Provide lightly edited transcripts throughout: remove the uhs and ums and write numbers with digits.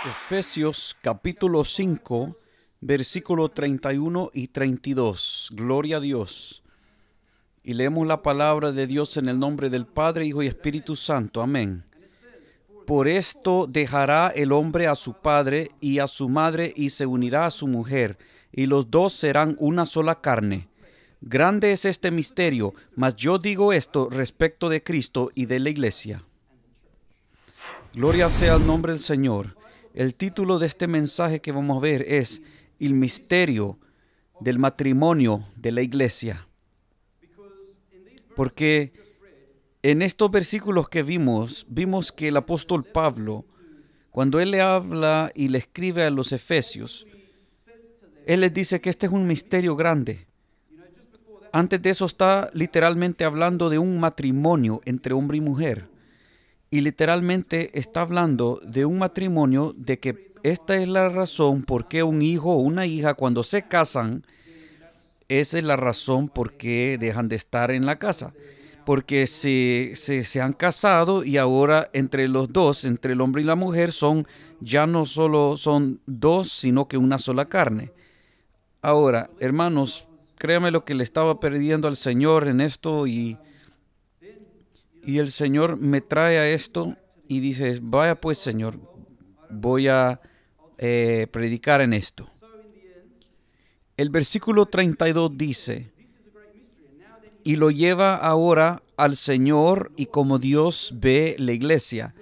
Efesios capítulo 5, versículo 31 y 32. Gloria a Dios. Y leemos la palabra de Dios en el nombre del Padre, Hijo y Espíritu Santo. Amén. Por esto dejará el hombre a su padre y a su madre y se unirá a su mujer, y los dos serán una sola carne. Grande es este misterio, mas yo digo esto respecto de Cristo y de la iglesia. Gloria sea al nombre del Señor. El título de este mensaje que vamos a ver es El misterio del matrimonio de la iglesia. Porque en estos versículos que vimos que el apóstol Pablo, cuando él le habla y le escribe a los efesios, él les dice que este es un misterio grande. Antes de eso está literalmente hablando de un matrimonio entre hombre y mujer. Y literalmente está hablando de un matrimonio, de que esta es la razón por qué un hijo o una hija cuando se casan, esa es la razón por qué dejan de estar en la casa. Porque se han casado y ahora entre los dos, entre el hombre y la mujer, ya no solo son dos, sino que una sola carne. Ahora, hermanos, créame lo que le estaba perdiendo al Señor en esto y el Señor me trae a esto y dice, vaya pues Señor, voy a predicar en esto. El versículo 32 dice, y lo lleva ahora al Señor y como Dios ve la iglesia,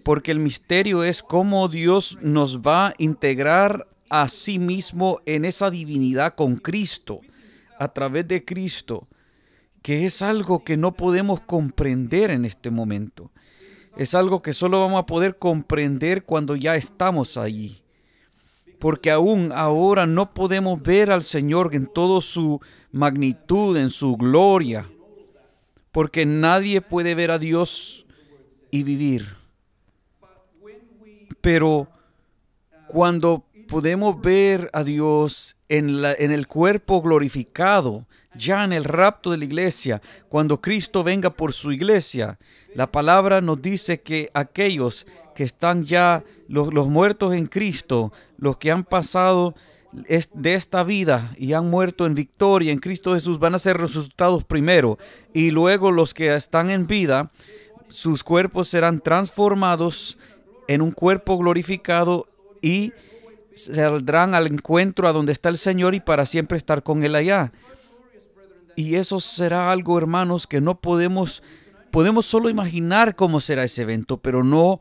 porque el misterio es cómo Dios nos va a integrar a sí mismo en esa divinidad con Cristo, a través de Cristo, que es algo que no podemos comprender en este momento. Es algo que solo vamos a poder comprender cuando ya estamos allí. Porque aún ahora no podemos ver al Señor en toda su magnitud, en su gloria. Porque nadie puede ver a Dios y vivir. Pero cuando podemos ver a Dios en el cuerpo glorificado, ya en el rapto de la iglesia, cuando Cristo venga por su iglesia, la palabra nos dice que aquellos que están ya, los muertos en Cristo, los que han pasado de esta vida y han muerto en victoria en Cristo Jesús, van a ser resucitados primero, y luego los que están en vida, sus cuerpos serán transformados en un cuerpo glorificado y saldrán al encuentro a donde está el Señor y para siempre estar con Él allá. Y eso será algo, hermanos, que no podemos solo imaginar cómo será ese evento, pero no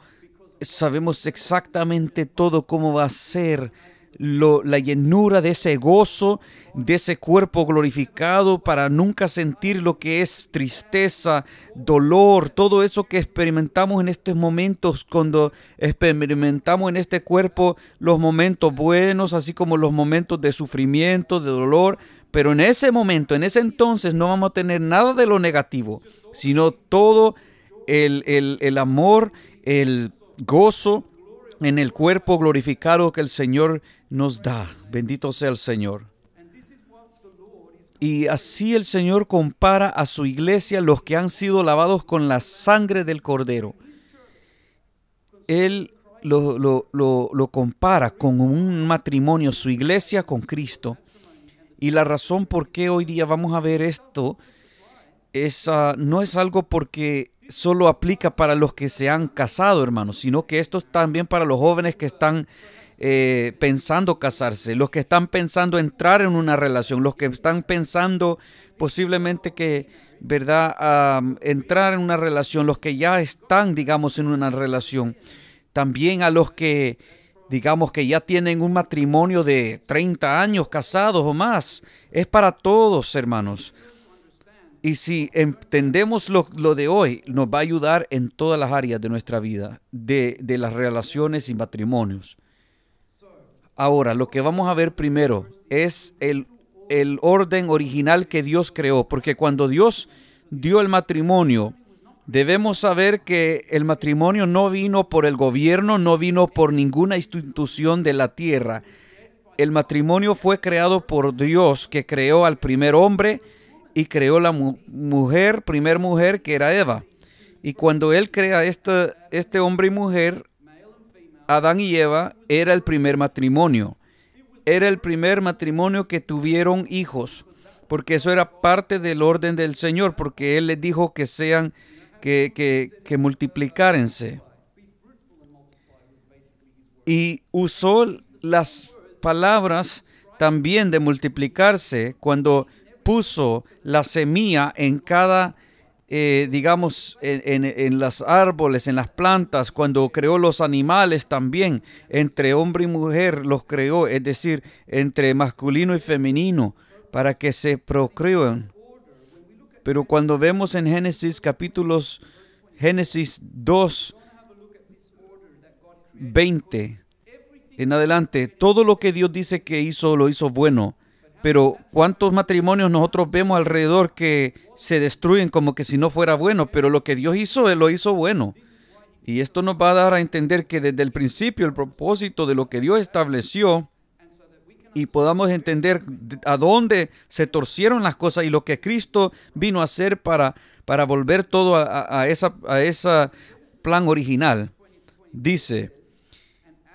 sabemos exactamente todo cómo va a ser la llenura de ese gozo, de ese cuerpo glorificado, para nunca sentir lo que es tristeza, dolor, todo eso que experimentamos en estos momentos, cuando experimentamos en este cuerpo los momentos buenos, así como los momentos de sufrimiento, de dolor. Pero en ese momento, en ese entonces, no vamos a tener nada de lo negativo, sino todo el amor, el gozo en el cuerpo glorificado que el Señor nos da. Bendito sea el Señor. Y así el Señor compara a su iglesia, los que han sido lavados con la sangre del Cordero. Él lo compara con un matrimonio, su iglesia con Cristo. Y la razón por qué hoy día vamos a ver esto no es algo porque solo aplica para los que se han casado, hermanos, sino que esto es también para los jóvenes que están pensando casarse, los que están pensando entrar en una relación, los que están pensando posiblemente que, ¿verdad?, entrar en una relación, los que ya están, digamos, en una relación. También a los que, digamos, que ya tienen un matrimonio de 30 años casados o más. Es para todos, hermanos. Y si entendemos lo de hoy, nos va a ayudar en todas las áreas de nuestra vida, de las relaciones y matrimonios. Ahora, lo que vamos a ver primero es el orden original que Dios creó, porque cuando Dios dio el matrimonio, debemos saber que el matrimonio no vino por el gobierno, no vino por ninguna institución de la tierra. El matrimonio fue creado por Dios, que creó al primer hombre y creó la primer mujer, que era Eva. Y cuando Él crea este hombre y mujer, Adán y Eva era el primer matrimonio. Era el primer matrimonio que tuvieron hijos, porque eso era parte del orden del Señor, porque Él les dijo que sean, que multiplicárense. Y usó las palabras también de multiplicarse cuando puso la semilla en cada, digamos, en los árboles, en las plantas, cuando creó los animales también, entre hombre y mujer los creó, es decir, entre masculino y femenino, para que se procreen. Pero cuando vemos en Génesis 2, 20 en adelante, todo lo que Dios dice que hizo, lo hizo bueno. Pero ¿cuántos matrimonios nosotros vemos alrededor que se destruyen como que si no fuera bueno? Pero lo que Dios hizo, Él lo hizo bueno. Y esto nos va a dar a entender que desde el principio el propósito de lo que Dios estableció, y podamos entender a dónde se torcieron las cosas y lo que Cristo vino a hacer para volver todo a ese plan original. Dice,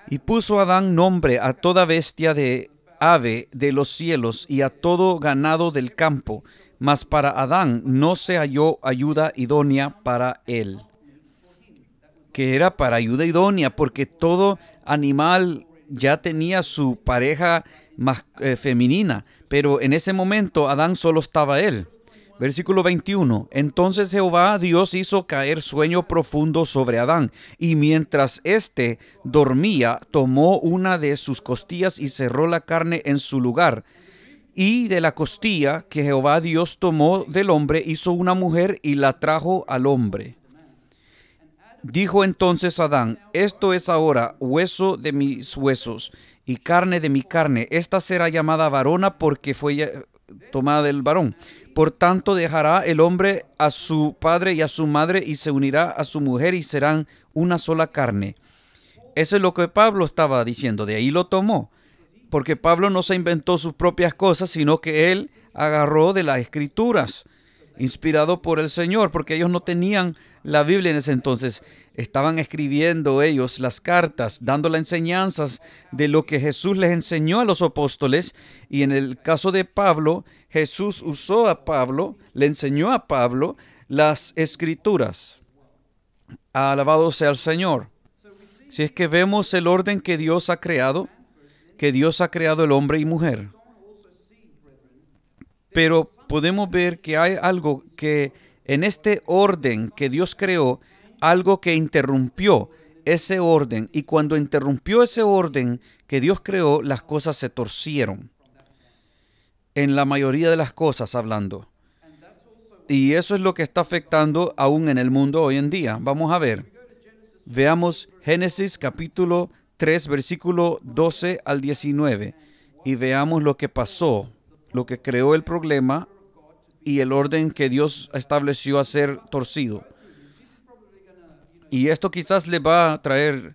y puso Adán nombre a toda bestia de ave de los cielos y a todo ganado del campo, mas para Adán no se halló ayuda idónea para él. Que era para ayuda idónea, porque todo animal ya tenía su pareja más femenina, pero en ese momento Adán solo estaba él. Versículo 21. Entonces Jehová Dios hizo caer sueño profundo sobre Adán, y mientras éste dormía, tomó una de sus costillas y cerró la carne en su lugar. Y de la costilla que Jehová Dios tomó del hombre, hizo una mujer y la trajo al hombre. Dijo entonces Adán, esto es ahora hueso de mis huesos y carne de mi carne. Esta será llamada varona porque fue tomada del varón. Por tanto dejará el hombre a su padre y a su madre y se unirá a su mujer y serán una sola carne. Eso es lo que Pablo estaba diciendo. De ahí lo tomó. Porque Pablo no se inventó sus propias cosas, sino que él agarró de las Escrituras, inspirado por el Señor, porque ellos no tenían la Biblia en ese entonces. Estaban escribiendo ellos las cartas, dando las enseñanzas de lo que Jesús les enseñó a los apóstoles. Y en el caso de Pablo, Jesús usó a Pablo, le enseñó a Pablo las Escrituras. Alabado sea el Señor. Si es que vemos el orden que Dios ha creado, el hombre y mujer. Pero podemos ver que hay algo que en este orden que Dios creó, algo que interrumpió ese orden. Y cuando interrumpió ese orden que Dios creó, las cosas se torcieron. En la mayoría de las cosas hablando. Y eso es lo que está afectando aún en el mundo hoy en día. Vamos a ver. Veamos Génesis capítulo 3, versículo 12 al 19. Y veamos lo que pasó, lo que creó el problema y el orden que Dios estableció a ser torcido. Y esto quizás le va a traer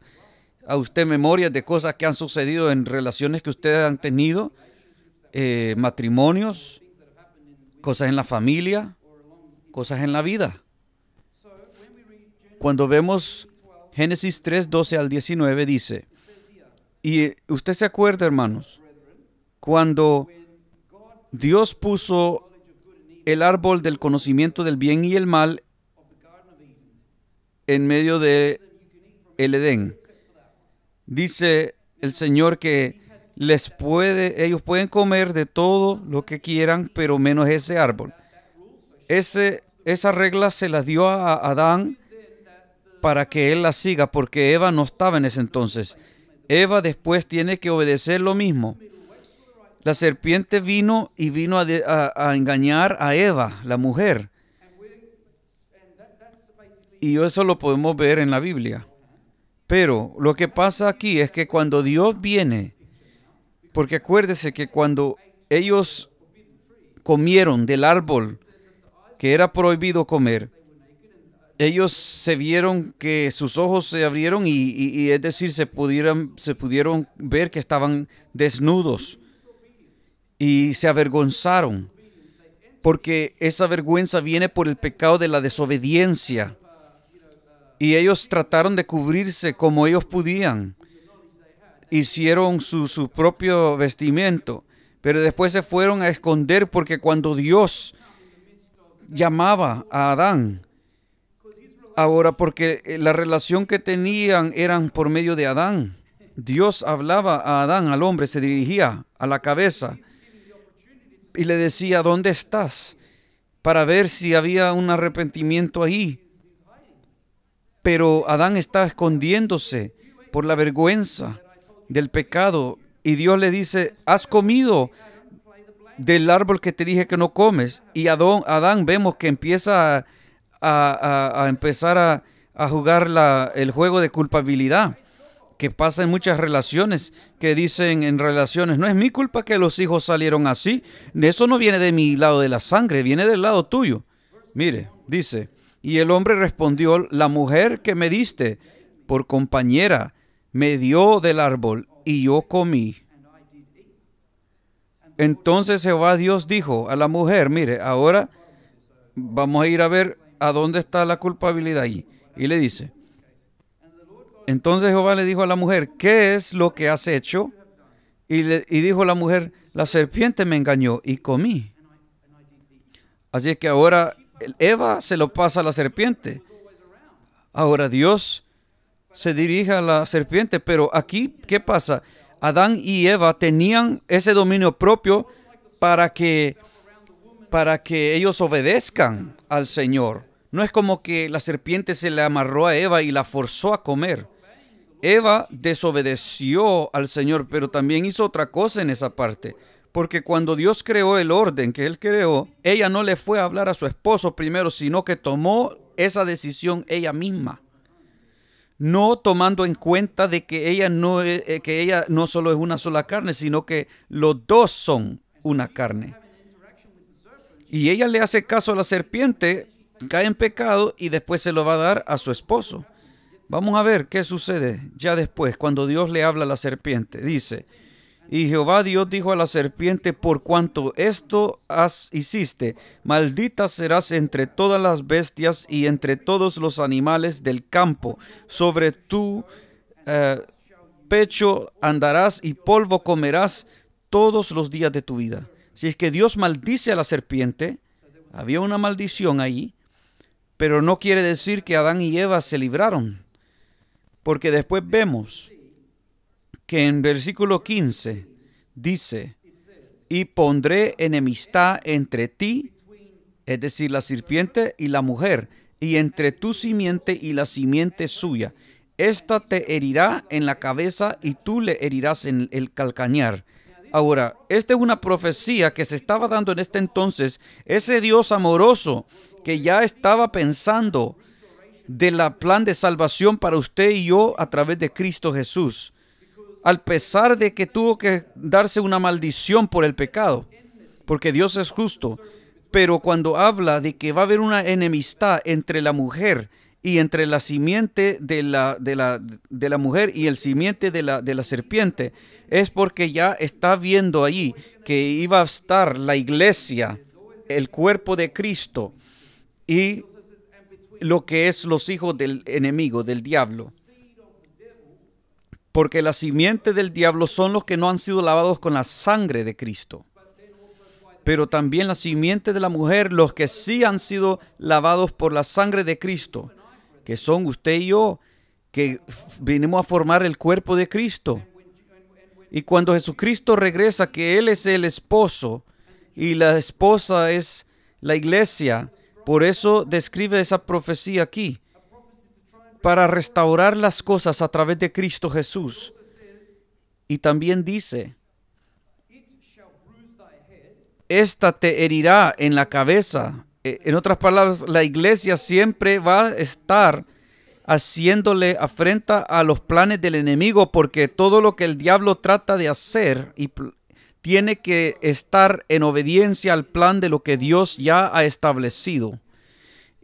a usted memorias de cosas que han sucedido en relaciones que ustedes han tenido, matrimonios, cosas en la familia, cosas en la vida. Cuando vemos Génesis 3, 12 al 19 dice, y usted se acuerda, hermanos, cuando Dios puso el árbol del conocimiento del bien y el mal en medio de el Edén. Dice el Señor que ellos pueden comer de todo lo que quieran, pero menos ese árbol. Esa regla se la dio a Adán para que él la siga, porque Eva no estaba en ese entonces. Eva después tiene que obedecer lo mismo. La serpiente vino a engañar a Eva, la mujer. Y eso lo podemos ver en la Biblia. Pero lo que pasa aquí es que cuando Dios viene, porque acuérdese que cuando ellos comieron del árbol que era prohibido comer, ellos se vieron que sus ojos se abrieron y es decir, se pudieron ver que estaban desnudos y se avergonzaron, porque esa vergüenza viene por el pecado de la desobediencia. Y ellos trataron de cubrirse como ellos podían. hicieron su propio vestimento, pero después se fueron a esconder porque cuando Dios llamaba a Adán, ahora porque la relación que tenían eran por medio de Adán, Dios hablaba a Adán, al hombre, se dirigía a la cabeza y le decía, ¿dónde estás? Para ver si había un arrepentimiento ahí. Pero Adán estaba escondiéndose por la vergüenza del pecado. Y Dios le dice, has comido del árbol que te dije que no comes. Y Adán vemos que empieza a empezar a jugar el juego de culpabilidad, que pasa en muchas relaciones, que dicen en relaciones, no es mi culpa que los hijos salieron así. Eso no viene de mi lado de la sangre, viene del lado tuyo. Mire, dice, y el hombre respondió, la mujer que me diste por compañera me dio del árbol y yo comí. Entonces Jehová Dios dijo a la mujer, mire, ahora vamos a ir a ver a dónde está la culpabilidad ahí. Y le dice, entonces Jehová le dijo a la mujer, ¿qué es lo que has hecho? Y dijo la mujer, la serpiente me engañó y comí. Así es que ahora Eva se lo pasa a la serpiente. Ahora Dios se dirige a la serpiente, pero aquí, ¿qué pasa? Adán y Eva tenían ese dominio propio para que ellos obedezcan al Señor. No es como que la serpiente se le amarró a Eva y la forzó a comer. Eva desobedeció al Señor, pero también hizo otra cosa en esa parte. Porque cuando Dios creó el orden que Él creó, ella no le fue a hablar a su esposo primero, sino que tomó esa decisión ella misma. No tomando en cuenta de que ella no solo es una sola carne, sino que los dos son una carne. Y ella le hace caso a la serpiente, cae en pecado y después se lo va a dar a su esposo. Vamos a ver qué sucede ya después, cuando Dios le habla a la serpiente. Dice, y Jehová Dios dijo a la serpiente, por cuanto esto hiciste, maldita serás entre todas las bestias y entre todos los animales del campo. Sobre tu pecho andarás y polvo comerás todos los días de tu vida. Si es que Dios maldice a la serpiente, había una maldición ahí, pero no quiere decir que Adán y Eva se libraron. Porque después vemos que en versículo 15 dice, y pondré enemistad entre ti, es decir, la serpiente y la mujer, y entre tu simiente y la simiente suya. Esta te herirá en la cabeza y tú le herirás en el calcañar. Ahora, esta es una profecía que se estaba dando en este entonces. Ese Dios amoroso que ya estaba pensando del plan de salvación para usted y yo a través de Cristo Jesús. Al pesar de que tuvo que darse una maldición por el pecado, porque Dios es justo, pero cuando habla de que va a haber una enemistad entre la mujer y entre la simiente de la mujer y el simiente de la serpiente, es porque ya está viendo allí que iba a estar la iglesia, el cuerpo de Cristo y lo que es los hijos del enemigo, del diablo. Porque la simiente del diablo son los que no han sido lavados con la sangre de Cristo. Pero también la simiente de la mujer, los que sí han sido lavados por la sangre de Cristo, que son usted y yo, que vinimos a formar el cuerpo de Cristo. Y cuando Jesucristo regresa, que Él es el esposo y la esposa es la iglesia, por eso describe esa profecía aquí, para restaurar las cosas a través de Cristo Jesús. Y también dice, esta te herirá en la cabeza. En otras palabras, la iglesia siempre va a estar haciéndole afrenta a los planes del enemigo, porque todo lo que el diablo trata de hacer tiene que estar en obediencia al plan de lo que Dios ya ha establecido.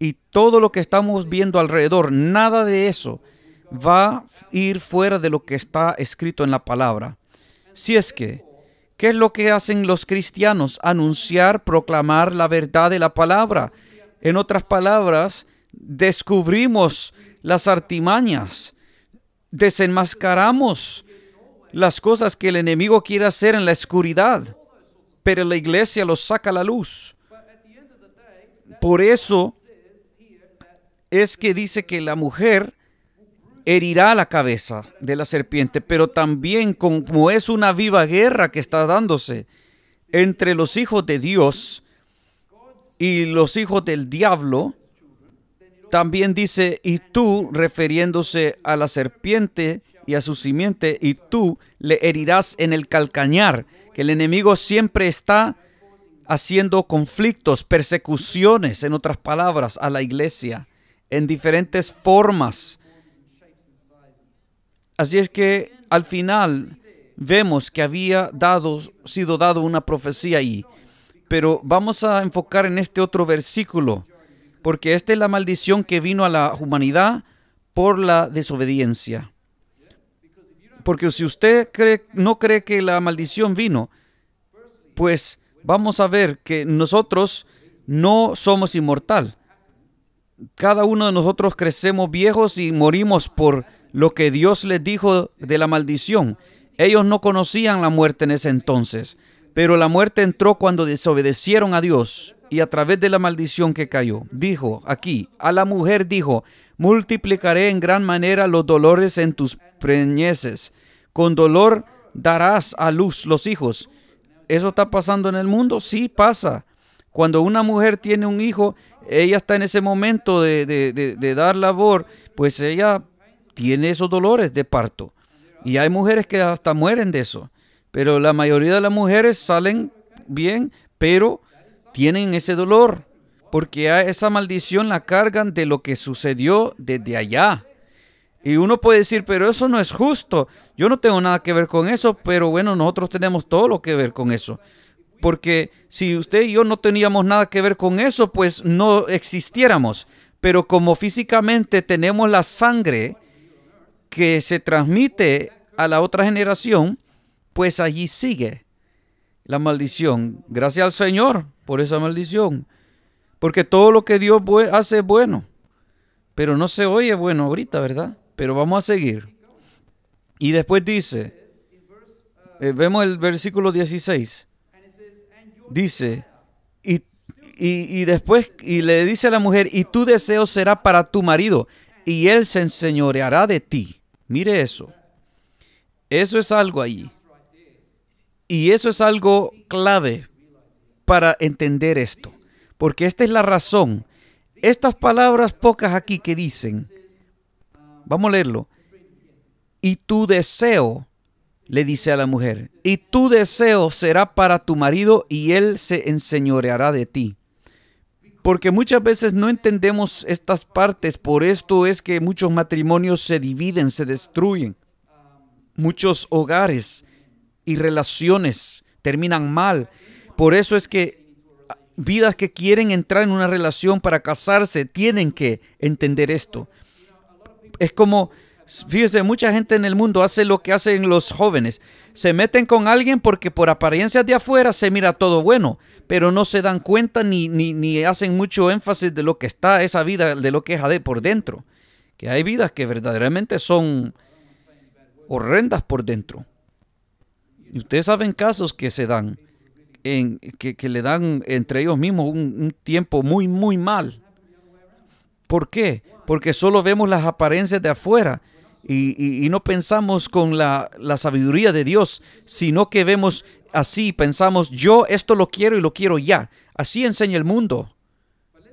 Y todo lo que estamos viendo alrededor, nada de eso va a ir fuera de lo que está escrito en la palabra. Si es que, ¿qué es lo que hacen los cristianos? Anunciar, proclamar la verdad de la palabra. En otras palabras, descubrimos las artimañas, desenmascaramos las cosas que el enemigo quiere hacer en la oscuridad, pero la iglesia los saca a la luz. Por eso es que dice que la mujer herirá la cabeza de la serpiente, pero también como es una viva guerra que está dándose entre los hijos de Dios y los hijos del diablo, también dice, y tú, refiriéndose a la serpiente y a su simiente, y tú le herirás en el calcañar, que el enemigo siempre está haciendo conflictos, persecuciones, en otras palabras, a la iglesia, en diferentes formas. Así es que al final vemos que había sido dado una profecía ahí. Pero vamos a enfocar en este otro versículo, porque esta es la maldición que vino a la humanidad por la desobediencia. Porque si usted no cree que la maldición vino, pues vamos a ver que nosotros no somos inmortal. Cada uno de nosotros crecemos viejos y morimos por lo que Dios les dijo de la maldición. Ellos no conocían la muerte en ese entonces, pero la muerte entró cuando desobedecieron a Dios y a través de la maldición que cayó. Dijo aquí, a la mujer dijo, multiplicaré en gran manera los dolores en tus preñeces. Con dolor darás a luz los hijos. ¿Eso está pasando en el mundo? Sí, pasa. Cuando una mujer tiene un hijo, ella está en ese momento de dar labor, pues ella tiene esos dolores de parto. Y hay mujeres que hasta mueren de eso. Pero la mayoría de las mujeres salen bien, pero tienen ese dolor, porque a esa maldición la cargan de lo que sucedió desde allá. Y uno puede decir, pero eso no es justo. Yo no tengo nada que ver con eso, pero bueno, nosotros tenemos todo lo que ver con eso. Porque si usted y yo no teníamos nada que ver con eso, pues no existiéramos. Pero como físicamente tenemos la sangre que se transmite a la otra generación, pues allí sigue la maldición. Gracias al Señor por esa maldición. Porque todo lo que Dios hace es bueno. Pero no se oye bueno ahorita, ¿verdad? Pero vamos a seguir. Y después dice, vemos el versículo 16. Dice, y después le dice a la mujer, y tu deseo será para tu marido, y él se enseñoreará de ti. Mire eso. Eso es algo ahí. Y eso es algo clave para entender esto. Porque esta es la razón. Estas palabras pocas aquí que dicen, vamos a leerlo. Y tu deseo, le dice a la mujer, y tu deseo será para tu marido y él se enseñoreará de ti. Porque muchas veces no entendemos estas partes, por esto es que muchos matrimonios se dividen, se destruyen. Muchos hogares y relaciones terminan mal. Por eso es que vidas que quieren entrar en una relación para casarse tienen que entender esto. Es como, fíjese, mucha gente en el mundo hace lo que hacen los jóvenes. Se meten con alguien porque por apariencias de afuera se mira todo bueno, pero no se dan cuenta ni hacen mucho énfasis de lo que está esa vida, de lo que es por dentro. Que hay vidas que verdaderamente son horrendas por dentro. Y ustedes saben casos que se dan, que le dan entre ellos mismos un tiempo muy, muy mal. ¿Por qué? Porque solo vemos las apariencias de afuera y no pensamos con la sabiduría de Dios, sino que vemos así, pensamos, yo esto lo quiero y lo quiero ya. Así enseña el mundo.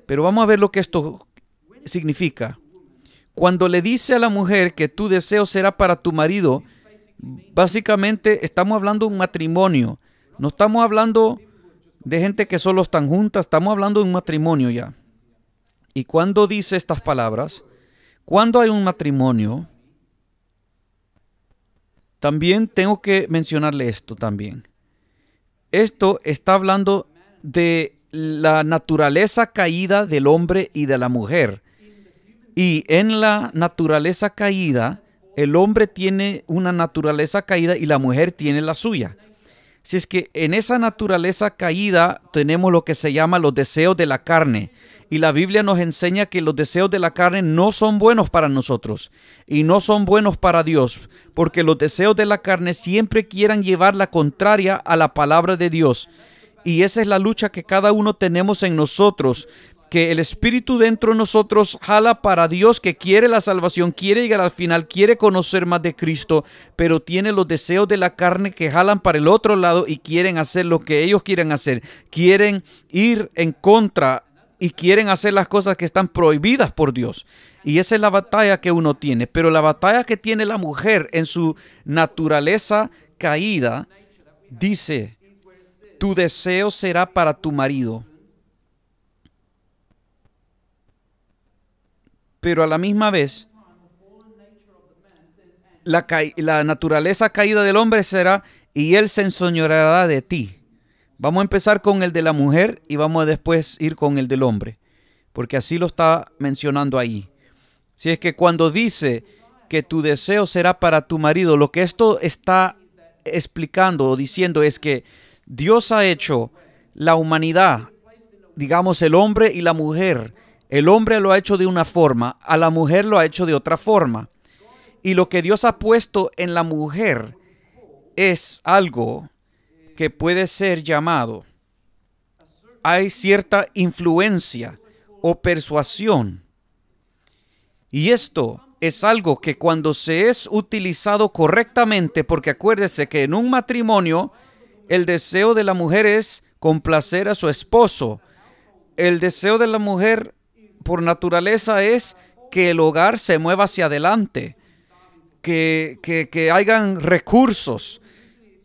Pero vamos a ver lo que esto significa. Cuando le dice a la mujer que tu deseo será para tu marido, básicamente estamos hablando de un matrimonio. No estamos hablando de gente que solo están juntas, estamos hablando de un matrimonio ya. Y cuando dice estas palabras, cuando hay un matrimonio, también tengo que mencionarle esto también. Esto está hablando de la naturaleza caída del hombre y de la mujer. Y en la naturaleza caída, el hombre tiene una naturaleza caída y la mujer tiene la suya. Si es que en esa naturaleza caída tenemos lo que se llama los deseos de la carne. Y la Biblia nos enseña que los deseos de la carne no son buenos para nosotros y no son buenos para Dios, porque los deseos de la carne siempre quieran llevar la contraria a la palabra de Dios. Y esa es la lucha que cada uno tenemos en nosotros, que el Espíritu dentro de nosotros jala para Dios, que quiere la salvación, quiere llegar al final, quiere conocer más de Cristo, pero tiene los deseos de la carne que jalan para el otro lado y quieren hacer lo que ellos quieren hacer. Quieren ir en contra y quieren hacer las cosas que están prohibidas por Dios. Y esa es la batalla que uno tiene. Pero la batalla que tiene la mujer en su naturaleza caída, dice: tu deseo será para tu marido. Pero a la misma vez, la naturaleza caída del hombre será: y él se enseñoreará de ti. Vamos a empezar con el de la mujer y vamos a después ir con el del hombre, porque así lo está mencionando ahí. Si es que cuando dice que tu deseo será para tu marido, lo que esto está explicando o diciendo es que Dios ha hecho la humanidad, digamos el hombre y la mujer. El hombre lo ha hecho de una forma, a la mujer lo ha hecho de otra forma. Y lo que Dios ha puesto en la mujer es algo que puede ser llamado, hay cierta influencia o persuasión. Y esto es algo que cuando se es utilizado correctamente, porque acuérdese que en un matrimonio el deseo de la mujer es complacer a su esposo. El deseo de la mujer por naturaleza es que el hogar se mueva hacia adelante, que hayan recursos.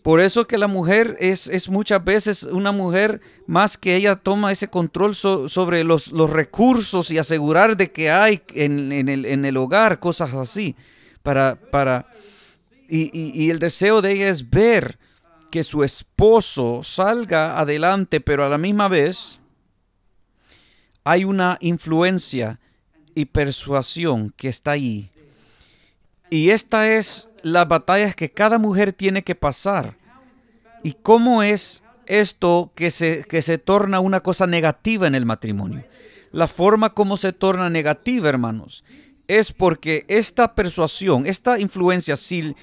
Por eso que la mujer es muchas veces una mujer más que ella toma ese control sobre los recursos y asegurar de que hay en el hogar, cosas así. Y el deseo de ella es ver que su esposo salga adelante, pero a la misma vez hay una influencia y persuasión que está ahí. Y esta es las batallas que cada mujer tiene que pasar. ¿Y cómo es esto que se torna una cosa negativa en el matrimonio? La forma como se torna negativa, hermanos, es porque esta persuasión, esta influencia, si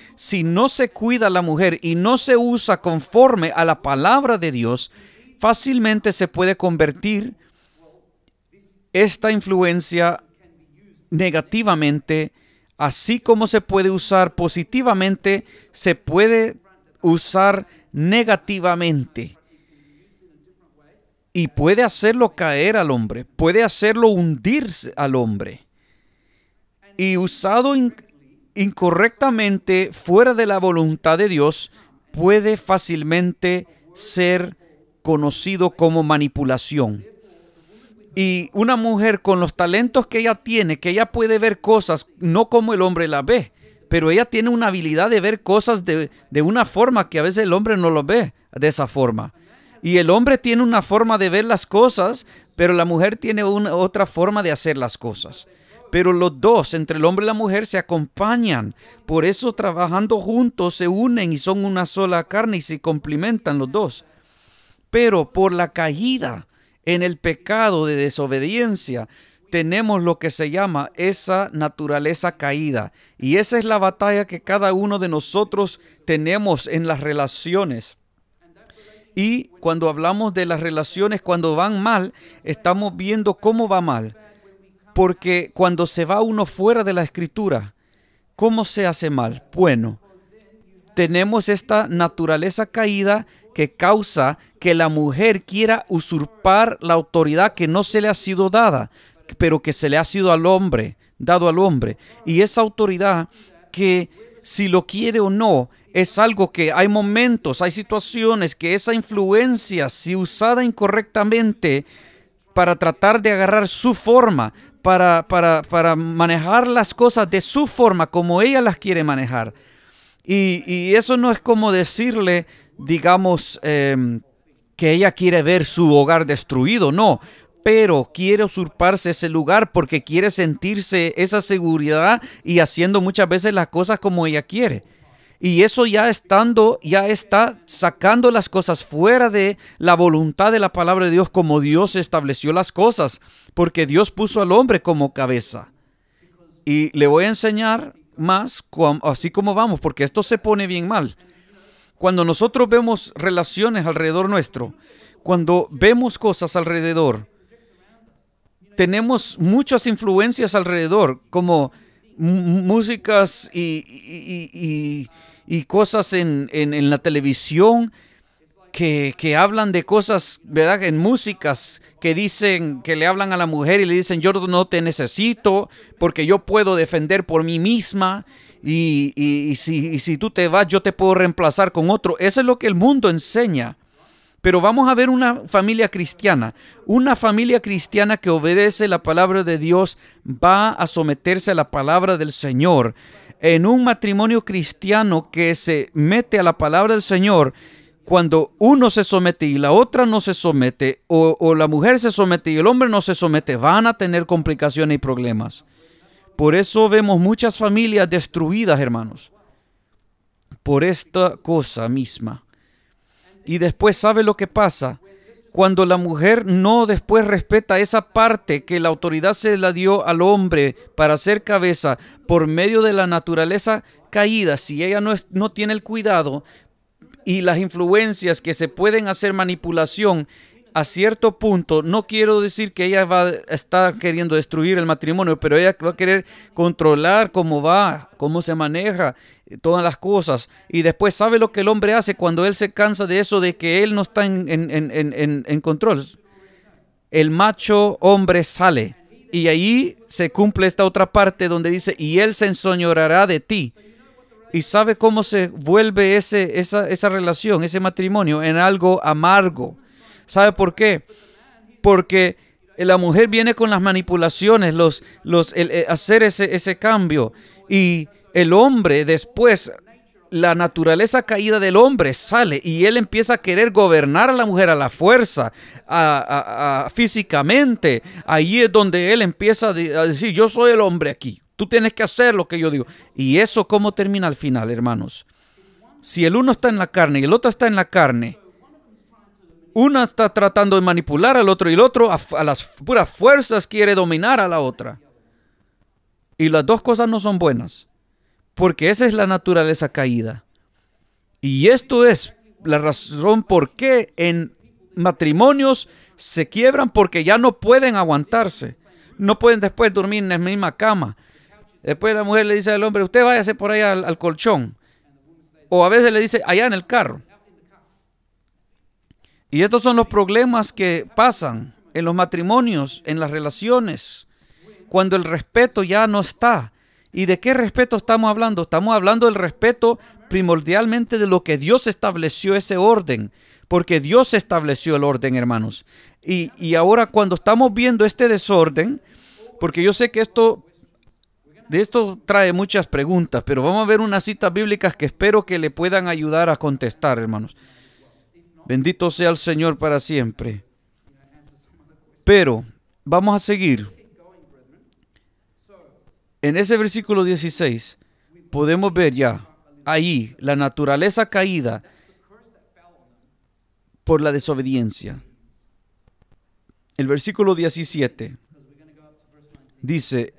no se cuida la mujer y no se usa conforme a la palabra de Dios, fácilmente se puede convertir esta influencia negativamente. Así como se puede usar positivamente, se puede usar negativamente. Y puede hacerlo caer al hombre, puede hacerlo hundirse al hombre. Y usado incorrectamente, fuera de la voluntad de Dios, puede fácilmente ser conocido como manipulación. Y una mujer con los talentos que ella tiene, que ella puede ver cosas no como el hombre las ve, pero ella tiene una habilidad de ver cosas de una forma que a veces el hombre no lo ve de esa forma. Y el hombre tiene una forma de ver las cosas, pero la mujer tiene otra forma de hacer las cosas. Pero los dos, entre el hombre y la mujer, se acompañan. Por eso, trabajando juntos, se unen y son una sola carne y se complementan los dos. Pero por la caída, en el pecado de desobediencia, tenemos lo que se llama esa naturaleza caída. Y esa es la batalla que cada uno de nosotros tenemos en las relaciones. Y cuando hablamos de las relaciones, cuando van mal, estamos viendo cómo va mal. Porque cuando se va uno fuera de la Escritura, ¿cómo se hace mal? Bueno, tenemos esta naturaleza caída que causa que la mujer quiera usurpar la autoridad que no se le ha sido dada, pero que se le ha sido dado al hombre. Y esa autoridad que, si lo quiere o no, es algo que hay momentos, hay situaciones que esa influencia, si usada incorrectamente para tratar de agarrar su forma, para manejar las cosas de su forma, como ella las quiere manejar. Y eso no es como decirle, digamos, que ella quiere ver su hogar destruido, no, pero quiere usurparse ese lugar porque quiere sentirse esa seguridad y haciendo muchas veces las cosas como ella quiere. Y eso ya está sacando las cosas fuera de la voluntad de la palabra de Dios, como Dios estableció las cosas, porque Dios puso al hombre como cabeza. Y le voy a enseñar más así como vamos, porque esto se pone bien mal. Cuando nosotros vemos relaciones alrededor nuestro, cuando vemos cosas alrededor, tenemos muchas influencias alrededor, como músicas y cosas en la televisión que hablan de cosas, ¿verdad? En músicas que dicen, que le hablan a la mujer y le dicen, yo no te necesito porque yo puedo defender por mí misma y si tú te vas yo te puedo reemplazar con otro. Eso es lo que el mundo enseña. Pero vamos a ver una familia cristiana que obedece la palabra de Dios, va a someterse a la palabra del Señor. En un matrimonio cristiano que se mete a la palabra del Señor, cuando uno se somete y la otra no se somete, o la mujer se somete y el hombre no se somete, van a tener complicaciones y problemas. Por eso vemos muchas familias destruidas, hermanos, por esta cosa misma. Y después, ¿sabe lo que pasa? Cuando la mujer no después respeta esa parte que la autoridad se la dio al hombre para ser cabeza por medio de la naturaleza caída, si ella no tiene el cuidado y las influencias que se pueden hacer manipulación a cierto punto, no quiero decir que ella va a estar queriendo destruir el matrimonio, pero ella va a querer controlar cómo va, cómo se maneja, todas las cosas. Y después, ¿sabe lo que el hombre hace cuando él se cansa de eso, de que él no está en control? El macho hombre sale. Y ahí se cumple esta otra parte donde dice, y él se enseñoreará de ti. ¿Y sabe cómo se vuelve esa relación, ese matrimonio, en algo amargo? ¿Sabe por qué? Porque la mujer viene con las manipulaciones, hacer ese cambio. Y el hombre después, la naturaleza caída del hombre sale y él empieza a querer gobernar a la mujer a la fuerza, físicamente. Ahí es donde él empieza a decir, yo soy el hombre aquí, tú tienes que hacer lo que yo digo. Y eso, ¿cómo termina al final, hermanos? Si el uno está en la carne y el otro está en la carne, uno está tratando de manipular al otro y el otro a las puras fuerzas quiere dominar a la otra. Y las dos cosas no son buenas, porque esa es la naturaleza caída. Y esto es la razón por qué en matrimonios se quiebran, porque ya no pueden aguantarse. No pueden después dormir en la misma cama. Después la mujer le dice al hombre, usted váyase por ahí al colchón. O a veces le dice, allá en el carro. Y estos son los problemas que pasan en los matrimonios, en las relaciones, cuando el respeto ya no está. ¿Y de qué respeto estamos hablando? Estamos hablando del respeto primordialmente de lo que Dios estableció, ese orden, porque Dios estableció el orden, hermanos. Y ahora cuando estamos viendo este desorden, porque yo sé que de esto trae muchas preguntas, pero vamos a ver unas citas bíblicas que espero que le puedan ayudar a contestar, hermanos. Bendito sea el Señor para siempre. Pero vamos a seguir. En ese versículo 16 podemos ver ya ahí la naturaleza caída por la desobediencia. El versículo 17 dice,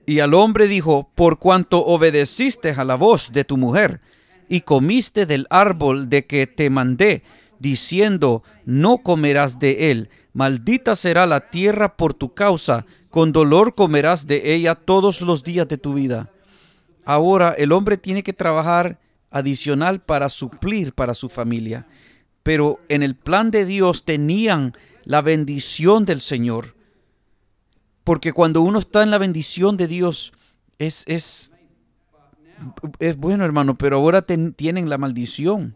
y al hombre dijo, por cuanto obedeciste a la voz de tu mujer y comiste del árbol de que te mandé, diciendo, no comerás de él, maldita será la tierra por tu causa, con dolor comerás de ella todos los días de tu vida. Ahora el hombre tiene que trabajar adicional para suplir para su familia, pero en el plan de Dios tenían la bendición del Señor, porque cuando uno está en la bendición de Dios es bueno, hermano, pero ahora tienen la maldición.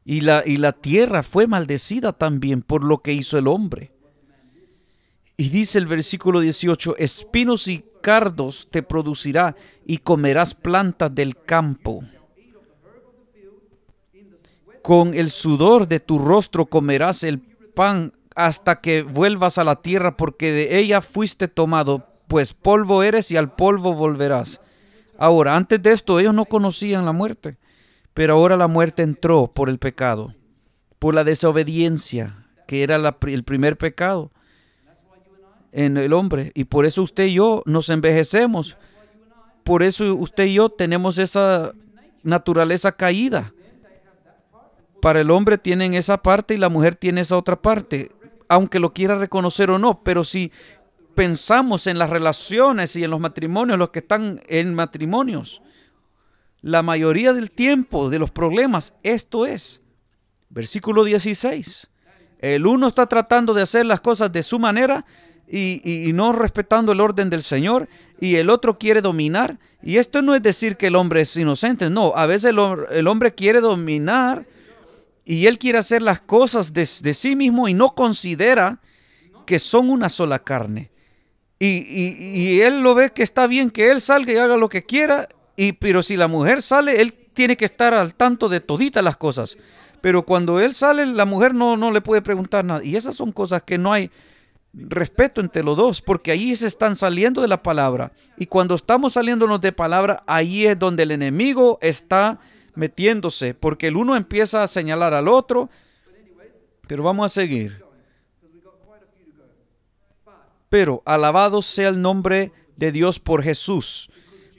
Y la tierra fue maldecida también por lo que hizo el hombre. Y dice el versículo 18, espinos y cardos te producirá y comerás plantas del campo. Con el sudor de tu rostro comerás el pan hasta que vuelvas a la tierra, porque de ella fuiste tomado, pues polvo eres y al polvo volverás. Ahora, antes de esto, ellos no conocían la muerte, pero ahora la muerte entró por el pecado, por la desobediencia, que era el primer pecado en el hombre. Y por eso usted y yo nos envejecemos. Por eso usted y yo tenemos esa naturaleza caída. Para el hombre tienen esa parte y la mujer tiene esa otra parte, aunque lo quiera reconocer o no. Pero si pensamos en las relaciones y en los matrimonios, los que están en matrimonios, la mayoría del tiempo de los problemas, esto es, versículo 16, el uno está tratando de hacer las cosas de su manera y no respetando el orden del Señor, y el otro quiere dominar. Y esto no es decir que el hombre es inocente, no, a veces el hombre quiere dominar y él quiere hacer las cosas de sí mismo y no considera que son una sola carne. Y él lo ve que está bien que él salga y haga lo que quiera, pero si la mujer sale, él tiene que estar al tanto de toditas las cosas. Pero cuando él sale, la mujer no le puede preguntar nada. Y esas son cosas que no hay respeto entre los dos, porque ahí se están saliendo de la palabra. Y cuando estamos saliéndonos de palabra, ahí es donde el enemigo está metiéndose, porque el uno empieza a señalar al otro. Pero vamos a seguir. Pero alabado sea el nombre de Dios por Jesús,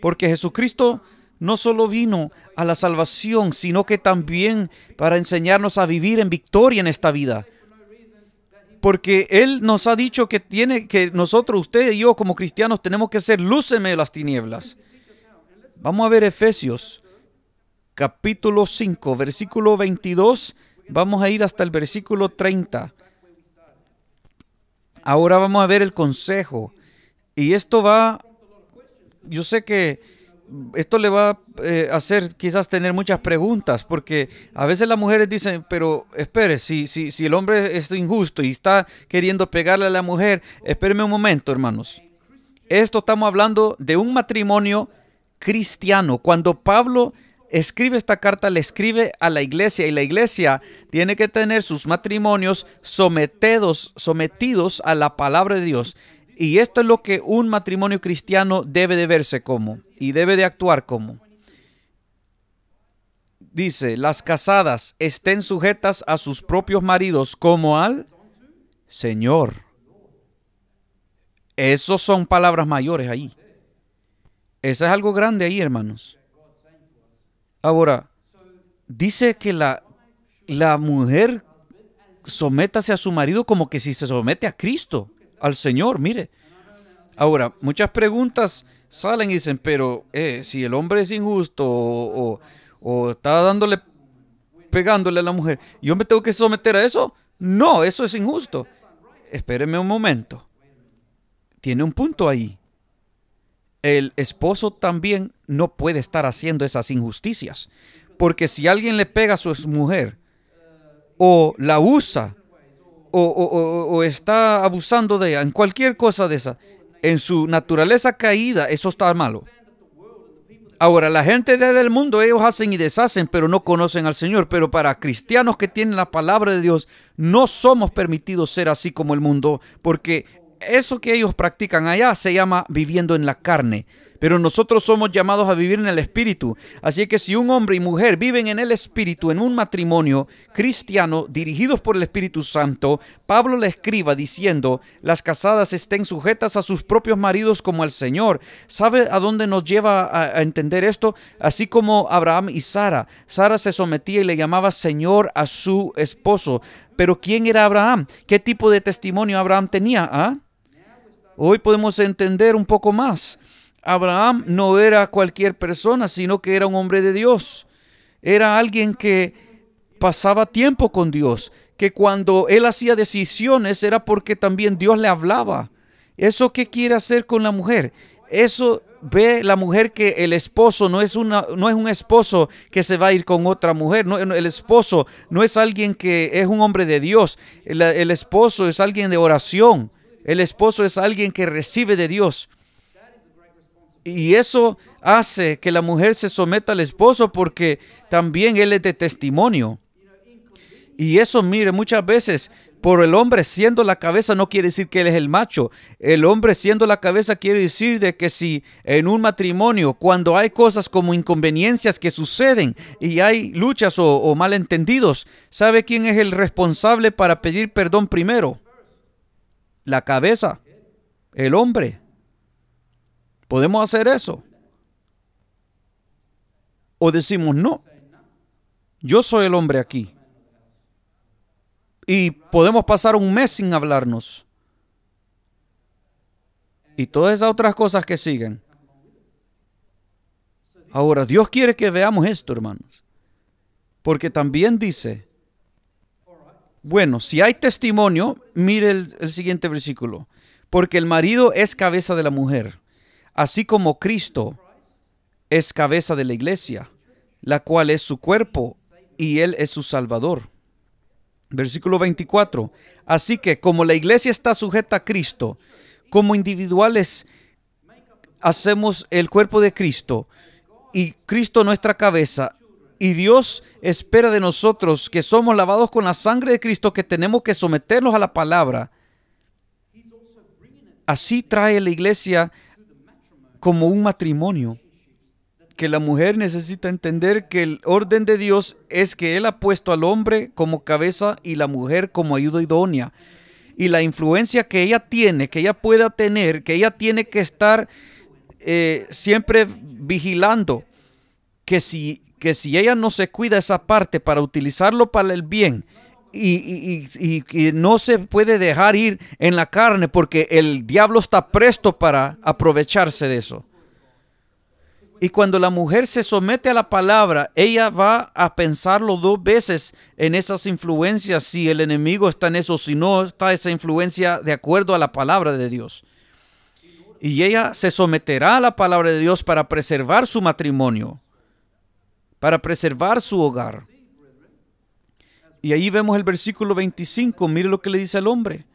porque Jesucristo no solo vino a la salvación, sino que también para enseñarnos a vivir en victoria en esta vida. Porque Él nos ha dicho que nosotros, usted y yo como cristianos, tenemos que ser luz en medio de las tinieblas. Vamos a ver Efesios, capítulo 5, versículo 22. Vamos a ir hasta el versículo 30. Ahora vamos a ver el consejo. Y esto yo sé que esto le va a hacer quizás tener muchas preguntas, porque a veces las mujeres dicen, pero espere, si el hombre es injusto y está queriendo pegarle a la mujer, espéreme un momento, hermanos. Esto estamos hablando de un matrimonio cristiano. Cuando Pablo escribe esta carta, le escribe a la iglesia, y la iglesia tiene que tener sus matrimonios sometidos a la palabra de Dios. Y esto es lo que un matrimonio cristiano debe de verse como y debe de actuar como. Dice, las casadas estén sujetas a sus propios maridos como al Señor. Esos son palabras mayores ahí. Eso es algo grande ahí, hermanos. Ahora, dice que la mujer sométase a su marido como que si se somete a Cristo, al Señor, mire. Ahora, muchas preguntas salen y dicen, pero si el hombre es injusto o está pegándole a la mujer, ¿yo me tengo que someter a eso? No, eso es injusto. Espéreme un momento. Tiene un punto ahí. El esposo también no puede estar haciendo esas injusticias, porque si alguien le pega a su mujer o la usa o está abusando de ella en cualquier cosa de esa, en su naturaleza caída, eso está malo. Ahora, la gente del mundo, ellos hacen y deshacen, pero no conocen al Señor. Pero para cristianos que tienen la palabra de Dios, no somos permitidos ser así como el mundo, porque eso que ellos practican allá se llama viviendo en la carne. Pero nosotros somos llamados a vivir en el Espíritu. Así que si un hombre y mujer viven en el Espíritu, en un matrimonio cristiano, dirigidos por el Espíritu Santo, Pablo le escriba diciendo, las casadas estén sujetas a sus propios maridos como al Señor. ¿Sabe a dónde nos lleva a entender esto? Así como Abraham y Sara. Sara se sometía y le llamaba Señor a su esposo. Pero ¿quién era Abraham? ¿Qué tipo de testimonio Abraham tenía? Hoy podemos entender un poco más. Abraham no era cualquier persona, sino que era un hombre de Dios. Era alguien que pasaba tiempo con Dios, que cuando él hacía decisiones era porque también Dios le hablaba. ¿Eso qué quiere hacer con la mujer? Eso ve la mujer que el esposo no es un esposo que se va a ir con otra mujer. No, el esposo no es alguien que es un hombre de Dios. El esposo es alguien de oración. El esposo es alguien que recibe de Dios. Y eso hace que la mujer se someta al esposo porque también él es de testimonio. Y eso, mire, muchas veces por el hombre siendo la cabeza no quiere decir que él es el macho. El hombre siendo la cabeza quiere decir de que si en un matrimonio, cuando hay cosas como inconveniencias que suceden y hay luchas o malentendidos, ¿sabe quién es el responsable para pedir perdón primero? La cabeza, el hombre. ¿Podemos hacer eso? O decimos, no, yo soy el hombre aquí. Y podemos pasar un mes sin hablarnos. Y todas esas otras cosas que siguen. Ahora, Dios quiere que veamos esto, hermanos. Porque también dice, bueno, si hay testimonio, mire el siguiente versículo. Porque el marido es cabeza de la mujer, así como Cristo es cabeza de la iglesia, la cual es su cuerpo, y Él es su Salvador. Versículo 24. Así que como la iglesia está sujeta a Cristo, como individuales hacemos el cuerpo de Cristo y Cristo nuestra cabeza, y Dios espera de nosotros que somos lavados con la sangre de Cristo, que tenemos que someternos a la palabra. Así trae la iglesia como un matrimonio, que la mujer necesita entender que el orden de Dios es que Él ha puesto al hombre como cabeza y la mujer como ayuda idónea. Y la influencia que ella tiene, que ella pueda tener, que ella tiene que estar siempre vigilando, que si ella no se cuida esa parte para utilizarlo para el bien, y no se puede dejar ir en la carne, porque el diablo está presto para aprovecharse de eso. Y cuando la mujer se somete a la palabra, ella va a pensarlo 2 veces en esas influencias, si el enemigo está en eso, si no está esa influencia de acuerdo a la palabra de Dios. Y ella se someterá a la palabra de Dios para preservar su matrimonio, para preservar su hogar. Y ahí vemos el versículo 25, mire lo que le dice al hombre.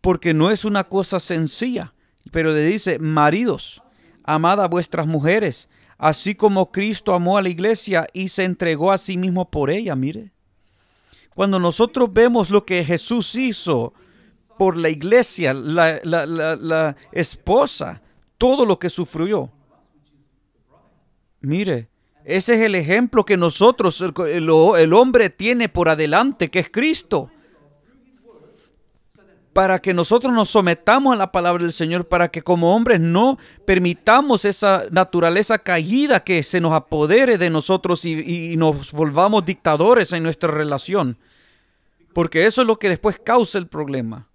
Porque no es una cosa sencilla, pero le dice, maridos, amad a vuestras mujeres, así como Cristo amó a la iglesia y se entregó a sí mismo por ella. Mire, cuando nosotros vemos lo que Jesús hizo por la iglesia, la esposa, todo lo que sufrió. Mire, ese es el ejemplo que nosotros, el hombre tiene por adelante, que es Cristo. Para que nosotros nos sometamos a la palabra del Señor, para que como hombres no permitamos esa naturaleza caída que se nos apodere de nosotros y nos volvamos dictadores en nuestra relación. Porque eso es lo que después causa el problema.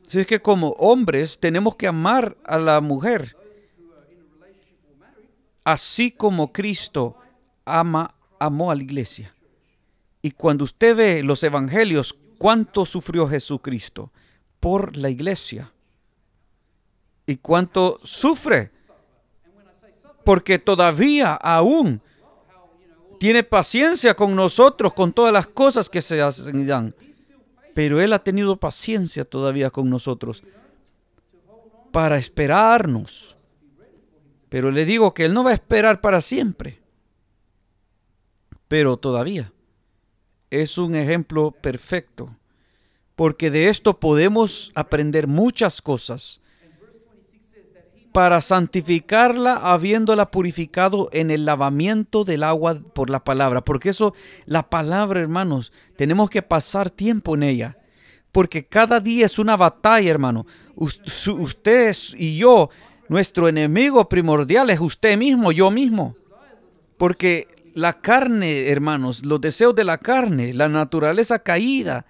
Así es que como hombres tenemos que amar a la mujer, así como Cristo amó a la iglesia. Y cuando usted ve los evangelios, ¿cuánto sufrió Jesucristo por la iglesia? ¿Y cuánto sufre? Porque todavía aún tiene paciencia con nosotros, con todas las cosas que se hacen y dan. Pero Él ha tenido paciencia todavía con nosotros para esperarnos. Pero le digo que Él no va a esperar para siempre. Pero todavía es un ejemplo perfecto, porque de esto podemos aprender muchas cosas para santificarla, habiéndola purificado en el lavamiento del agua por la palabra. Porque eso, la palabra, hermanos, tenemos que pasar tiempo en ella, porque cada día es una batalla, hermano. Usted y yo, nuestro enemigo primordial es usted mismo, yo mismo, porque la carne, hermanos, los deseos de la carne, la naturaleza caída,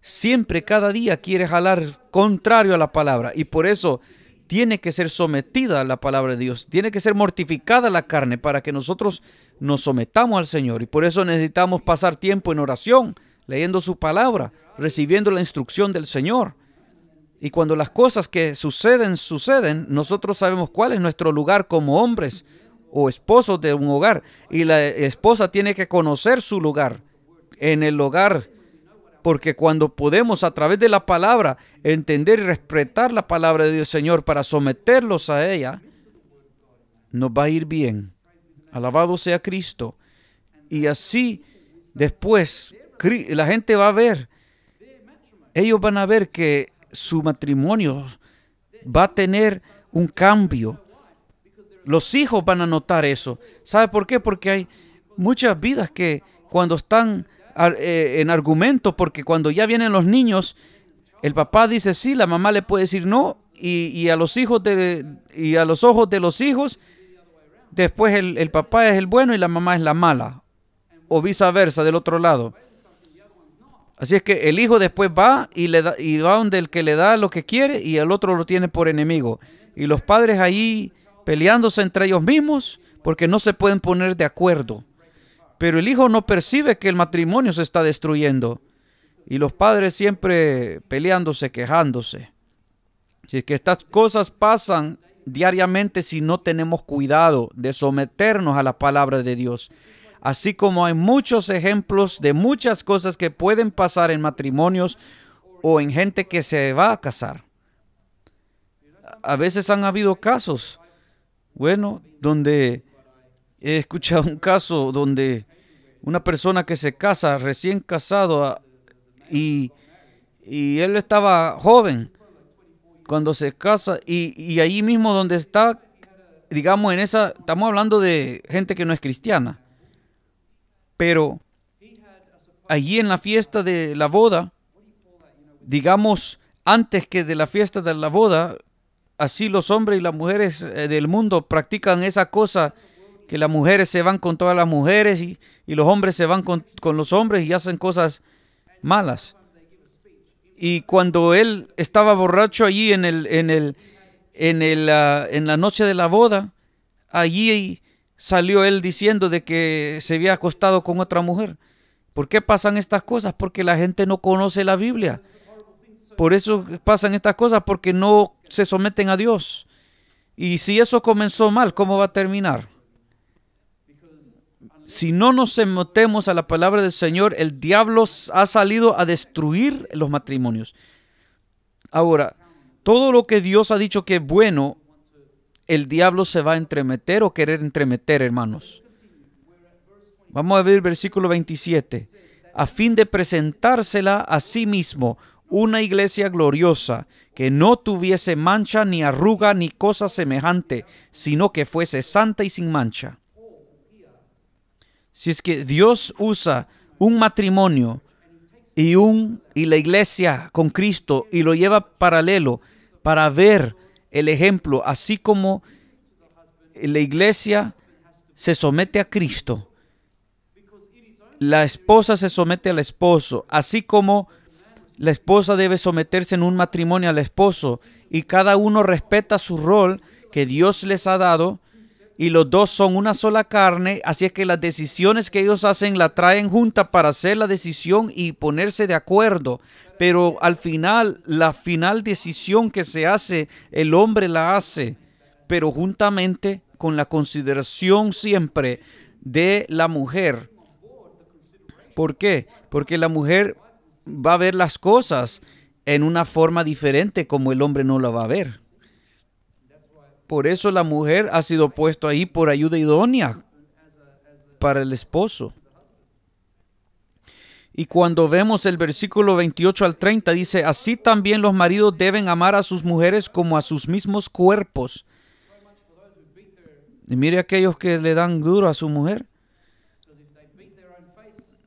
siempre, cada día quiere jalar contrario a la palabra. Y por eso tiene que ser sometida a la palabra de Dios. Tiene que ser mortificada la carne para que nosotros nos sometamos al Señor. Y por eso necesitamos pasar tiempo en oración, leyendo su palabra, recibiendo la instrucción del Señor. Y cuando las cosas que suceden, nosotros sabemos cuál es nuestro lugar como hombres o esposos de un hogar. Y la esposa tiene que conocer su lugar en el hogar, porque cuando podemos a través de la palabra entender y respetar la palabra de Dios, Señor, para someterlos a ella, nos va a ir bien. Alabado sea Cristo. Y así después la gente va a ver, ellos van a ver que su matrimonio va a tener un cambio. Los hijos van a notar eso. ¿Sabe por qué? Porque hay muchas vidas que cuando están en argumento, porque cuando ya vienen los niños, el papá dice sí, la mamá le puede decir no, y a los hijos y a los ojos de los hijos, después el papá es el bueno y la mamá es la mala, o viceversa del otro lado. Así es que el hijo después va y va donde el que le da lo que quiere y el otro lo tiene por enemigo. Y los padres ahí peleándose entre ellos mismos porque no se pueden poner de acuerdo. Pero el hijo no percibe que el matrimonio se está destruyendo. Y los padres siempre peleándose, quejándose. Así es que estas cosas pasan diariamente si no tenemos cuidado de someternos a la palabra de Dios. Así como hay muchos ejemplos de muchas cosas que pueden pasar en matrimonios o en gente que se va a casar. A veces han habido casos, bueno, donde he escuchado un caso donde una persona que se casa, recién casado, y él estaba joven cuando se casa, y allí mismo donde está, digamos, estamos hablando de gente que no es cristiana. Pero allí en la fiesta de la boda, digamos, antes que de la fiesta de la boda, así los hombres y las mujeres del mundo practican esa cosa, que las mujeres se van con todas las mujeres y los hombres se van con los hombres y hacen cosas malas. Y cuando él estaba borracho allí en la noche de la boda, allí salió él diciendo de que se había acostado con otra mujer. ¿Por qué pasan estas cosas? Porque la gente no conoce la Biblia. Por eso pasan estas cosas, porque no se someten a Dios. Y si eso comenzó mal, ¿cómo va a terminar? Si no nos sometemos a la palabra del Señor, el diablo ha salido a destruir los matrimonios. Ahora, todo lo que Dios ha dicho que es bueno, el diablo se va a entremeter o querer entremeter, hermanos. Vamos a ver el versículo 27. A fin de presentársela a sí mismo una iglesia gloriosa, que no tuviese mancha, ni arruga, ni cosa semejante, sino que fuese santa y sin mancha. Si es que Dios usa un matrimonio y la iglesia con Cristo y lo lleva paralelo para ver el ejemplo, así como la iglesia se somete a Cristo, la esposa se somete al esposo, así como la esposa debe someterse en un matrimonio al esposo, y cada uno respeta su rol que Dios les ha dado, y los dos son una sola carne, así es que las decisiones que ellos hacen la traen junta para hacer la decisión y ponerse de acuerdo. Pero al final, la final decisión que se hace, el hombre la hace, pero juntamente con la consideración siempre de la mujer. ¿Por qué? Porque la mujer va a ver las cosas en una forma diferente como el hombre no la va a ver. Por eso la mujer ha sido puesto ahí por ayuda idónea para el esposo. Y cuando vemos el versículo 28 al 30, dice, así también los maridos deben amar a sus mujeres como a sus mismos cuerpos. Y mire aquellos que le dan duro a su mujer.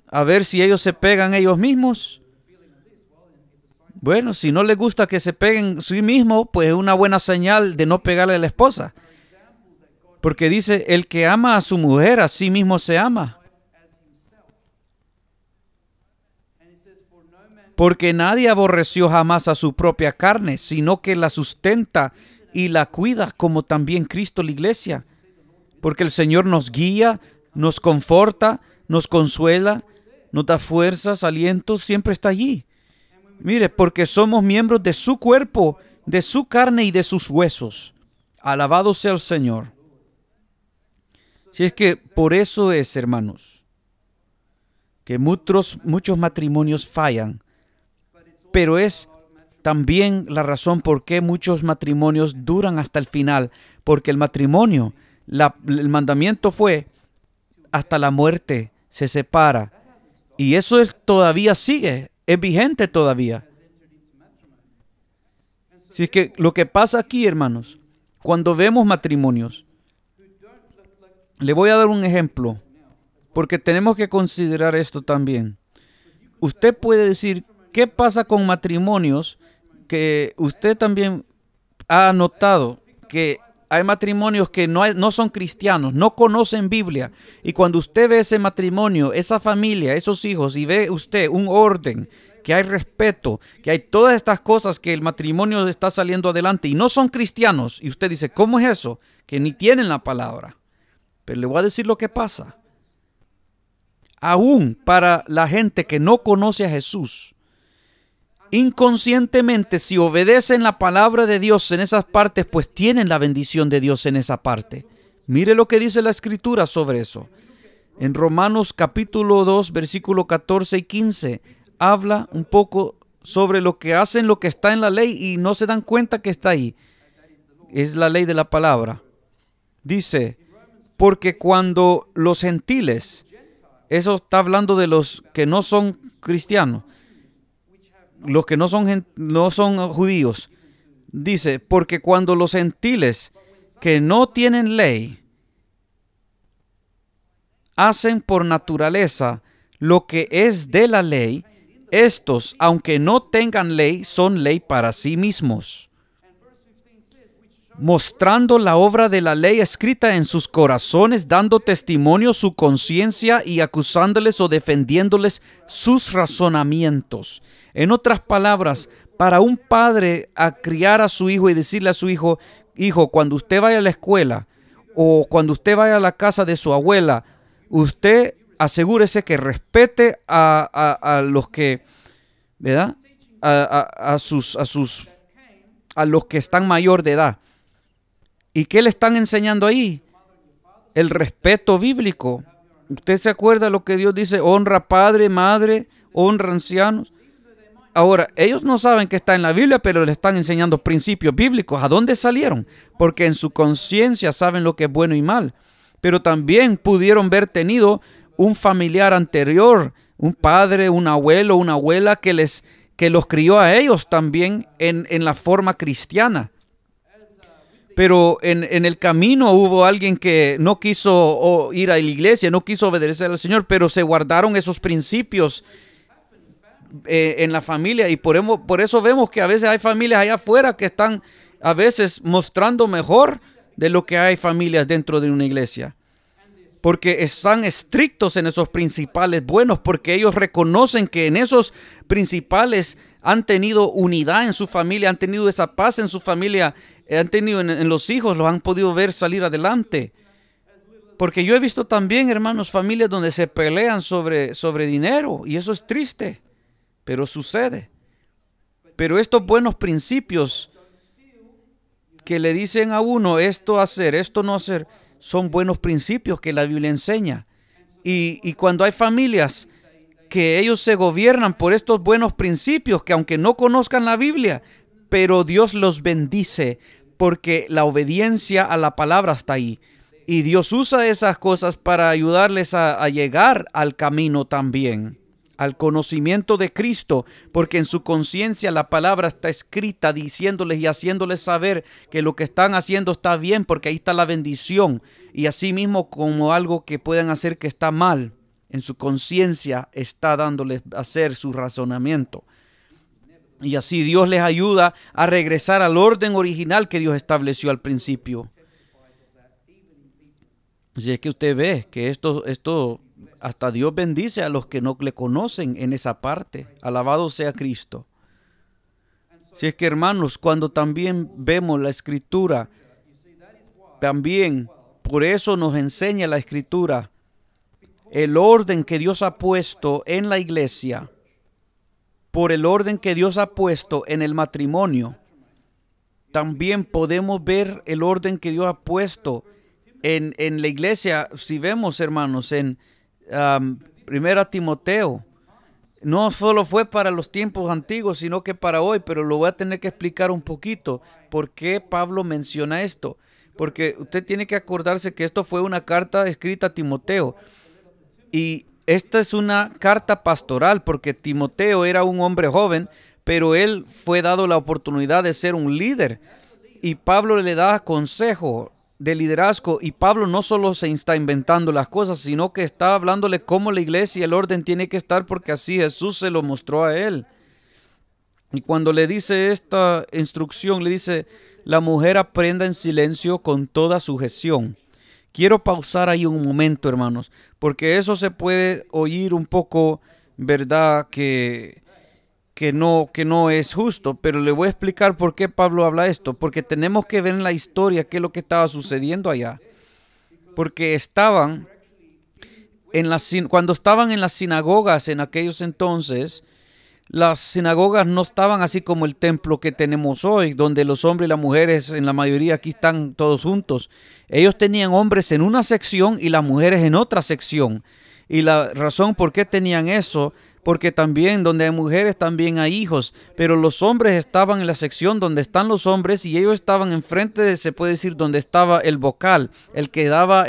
A ver si ellos se pegan ellos mismos. Bueno, si no les gusta que se peguen sí mismos, pues es una buena señal de no pegarle a la esposa. Porque dice, el que ama a su mujer, a sí mismo se ama. Porque nadie aborreció jamás a su propia carne, sino que la sustenta y la cuida, como también Cristo la iglesia. Porque el Señor nos guía, nos conforta, nos consuela, nos da fuerzas, aliento, siempre está allí. Mire, porque somos miembros de su cuerpo, de su carne y de sus huesos. Alabado sea el Señor. Si es que por eso es, hermanos, que muchos matrimonios fallan. Pero es también la razón por qué muchos matrimonios duran hasta el final. Porque el matrimonio, el mandamiento fue hasta la muerte se separa. Y eso todavía sigue, es vigente todavía. Así que lo que pasa aquí, hermanos, cuando vemos matrimonios, le voy a dar un ejemplo, porque tenemos que considerar esto también. Usted puede decir, ¿qué pasa con matrimonios que usted también ha notado que hay matrimonios que no son cristianos, no conocen Biblia? Y cuando usted ve ese matrimonio, esa familia, esos hijos, y ve usted un orden, que hay respeto, que hay todas estas cosas, que el matrimonio está saliendo adelante y no son cristianos, y usted dice, ¿cómo es eso? Que ni tienen la palabra. Pero le voy a decir lo que pasa. Aún para la gente que no conoce a Jesús, inconscientemente, si obedecen la palabra de Dios en esas partes, pues tienen la bendición de Dios en esa parte. Mire lo que dice la Escritura sobre eso. En Romanos capítulo 2, versículo 14 y 15, habla un poco sobre lo que hacen, lo que está en la ley y no se dan cuenta que está ahí. Es la ley de la palabra. Dice, porque cuando los gentiles, eso está hablando de los que no son cristianos, los que no son judíos. Dice, porque cuando los gentiles que no tienen ley hacen por naturaleza lo que es de la ley, estos, aunque no tengan ley, son ley para sí mismos, mostrando la obra de la ley escrita en sus corazones, dando testimonio su conciencia y acusándoles o defendiéndoles sus razonamientos. En otras palabras, para un padre a criar a su hijo y decirle a su hijo, hijo, cuando usted vaya a la escuela o cuando usted vaya a la casa de su abuela, usted asegúrese que respete a los que, ¿verdad? A los que están mayor de edad. ¿Y qué le están enseñando ahí? El respeto bíblico. ¿Usted se acuerda lo que Dios dice? Honra padre, madre, honra ancianos. Ahora, ellos no saben que está en la Biblia, pero le están enseñando principios bíblicos. ¿A dónde salieron? Porque en su conciencia saben lo que es bueno y mal. Pero también pudieron haber tenido un familiar anterior, un padre, un abuelo, una abuela que los crió a ellos también en la forma cristiana. Pero en el camino hubo alguien que no quiso ir a la iglesia, no quiso obedecer al Señor, pero se guardaron esos principios en la familia. Y por eso vemos que a veces hay familias allá afuera que están a veces mostrando mejor de lo que hay familias dentro de una iglesia. Porque están estrictos en esos principales buenos, porque ellos reconocen que en esos principales han tenido unidad en su familia, han tenido esa paz en su familia, han tenido en los hijos, los han podido ver salir adelante. Porque yo he visto también, hermanos, familias donde se pelean sobre dinero, y eso es triste, pero sucede. Pero estos buenos principios que le dicen a uno esto hacer, esto no hacer, son buenos principios que la Biblia enseña. Y cuando hay familias que ellos se gobiernan por estos buenos principios, que aunque no conozcan la Biblia, pero Dios los bendice porque la obediencia a la palabra está ahí. Y Dios usa esas cosas para ayudarles a llegar al camino también, al conocimiento de Cristo, porque en su conciencia la palabra está escrita diciéndoles y haciéndoles saber que lo que están haciendo está bien, porque ahí está la bendición. Y así mismo como algo que puedan hacer que está mal, en su conciencia está dándoles a hacer su razonamiento. Y así Dios les ayuda a regresar al orden original que Dios estableció al principio. Así es que usted ve que esto hasta Dios bendice a los que no le conocen en esa parte. Alabado sea Cristo. Si es que, hermanos, cuando también vemos la Escritura, también por eso nos enseña la Escritura el orden que Dios ha puesto en la iglesia, por el orden que Dios ha puesto en el matrimonio. También podemos ver el orden que Dios ha puesto en la iglesia. Si vemos, hermanos, en Primera Timoteo, no solo fue para los tiempos antiguos, sino que para hoy, pero lo voy a tener que explicar un poquito por qué Pablo menciona esto. Porque usted tiene que acordarse que esto fue una carta escrita a Timoteo. Y esta es una carta pastoral porque Timoteo era un hombre joven, pero él fue dado la oportunidad de ser un líder. Y Pablo le da consejo de liderazgo. Y Pablo no solo se está inventando las cosas, sino que está hablándole cómo la iglesia y el orden tiene que estar, porque así Jesús se lo mostró a él. Y cuando le dice esta instrucción, le dice, la mujer aprenda en silencio con toda sujeción. Quiero pausar ahí un momento, hermanos, porque eso se puede oír un poco, ¿verdad?, que no es justo, pero le voy a explicar por qué Pablo habla esto, porque tenemos que ver en la historia qué es lo que estaba sucediendo allá. Porque cuando estaban en las sinagogas en aquellos entonces, las sinagogas no estaban así como el templo que tenemos hoy, donde los hombres y las mujeres, en la mayoría aquí están todos juntos. Ellos tenían hombres en una sección y las mujeres en otra sección. Y la razón por qué tenían eso, porque también donde hay mujeres también hay hijos, pero los hombres estaban en la sección donde están los hombres y ellos estaban enfrente de, se puede decir, donde estaba el vocal, el que daba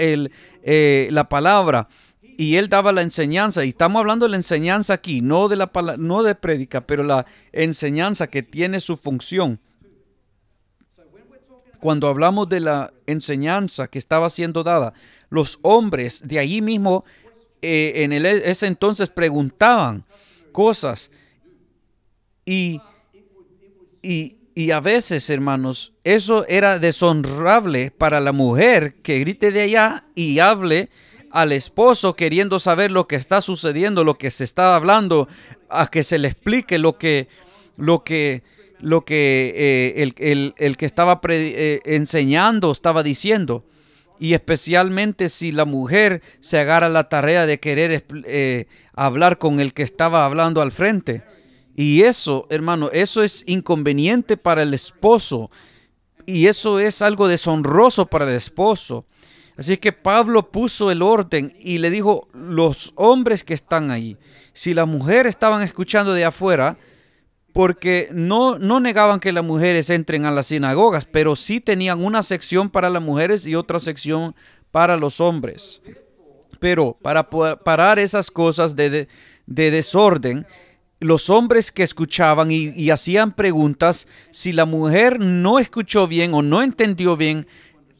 la palabra. Y él daba la enseñanza, y estamos hablando de la enseñanza aquí, no de prédica, pero la enseñanza que tiene su función. Cuando hablamos de la enseñanza que estaba siendo dada, los hombres de allí mismo, ese entonces preguntaban cosas. Y a veces, hermanos, eso era deshonrable para la mujer que grite de allá y hable al esposo queriendo saber lo que está sucediendo, lo que se está hablando, a que se le explique lo que el que estaba enseñando estaba diciendo. Y especialmente si la mujer se agarra la tarea de querer hablar con el que estaba hablando al frente. Y eso, hermano, eso es inconveniente para el esposo. Y eso es algo deshonroso para el esposo. Así que Pablo puso el orden y le dijo, los hombres que están ahí, si las mujeres estaban escuchando de afuera, porque no negaban que las mujeres entren a las sinagogas, pero sí tenían una sección para las mujeres y otra sección para los hombres. Pero para parar esas cosas de desorden, los hombres que escuchaban y hacían preguntas, si la mujer no escuchó bien o no entendió bien,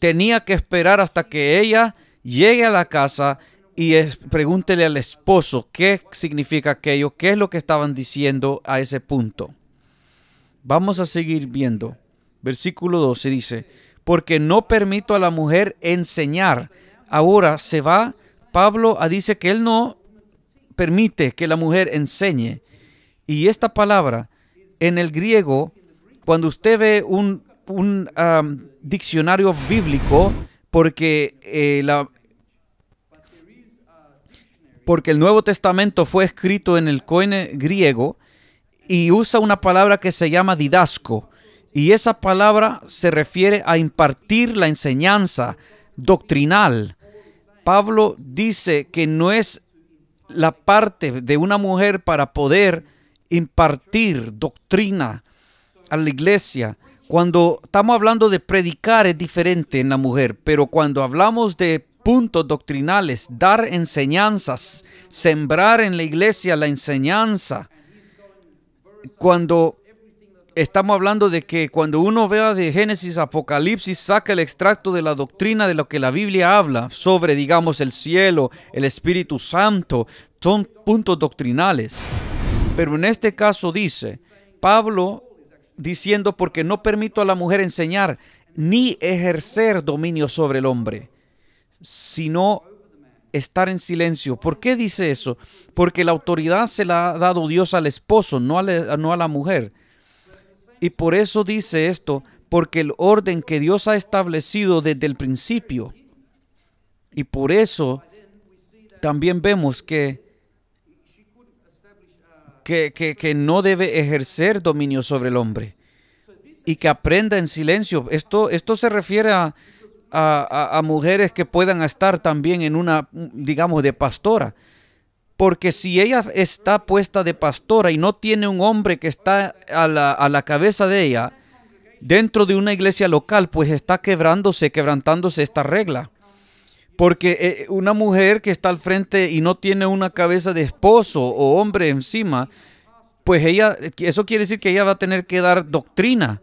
tenía que esperar hasta que ella llegue a la casa y pregúntele al esposo qué significa aquello, qué es lo que estaban diciendo a ese punto. Vamos a seguir viendo. Versículo 12 dice, porque no permito a la mujer enseñar. Ahora se va Pablo dice que él no permite que la mujer enseñe. Y esta palabra en el griego, cuando usted ve un diccionario bíblico, porque el Nuevo Testamento fue escrito en el koine griego y usa una palabra que se llama didasco, y esa palabra se refiere a impartir la enseñanza doctrinal. Pablo dice que no es la parte de una mujer para poder impartir doctrina a la iglesia. Cuando estamos hablando de predicar es diferente en la mujer, pero cuando hablamos de puntos doctrinales, dar enseñanzas, sembrar en la iglesia la enseñanza, cuando estamos hablando de que cuando uno vea de Génesis, Apocalipsis, saca el extracto de la doctrina de lo que la Biblia habla sobre, digamos, el cielo, el Espíritu Santo, son puntos doctrinales. Pero en este caso dice, Pablo diciendo, porque no permito a la mujer enseñar ni ejercer dominio sobre el hombre, sino estar en silencio. ¿Por qué dice eso? Porque la autoridad se la ha dado Dios al esposo, no a la mujer. Y por eso dice esto, porque el orden que Dios ha establecido desde el principio. Y por eso también vemos que no debe ejercer dominio sobre el hombre y que aprenda en silencio. Esto se refiere a mujeres que puedan estar también en una, digamos, de pastora. Porque si ella está puesta de pastora y no tiene un hombre que está a la cabeza de ella dentro de una iglesia local, pues está quebrantándose esta regla. Porque una mujer que está al frente y no tiene una cabeza de esposo o hombre encima, pues eso quiere decir que ella va a tener que dar doctrina.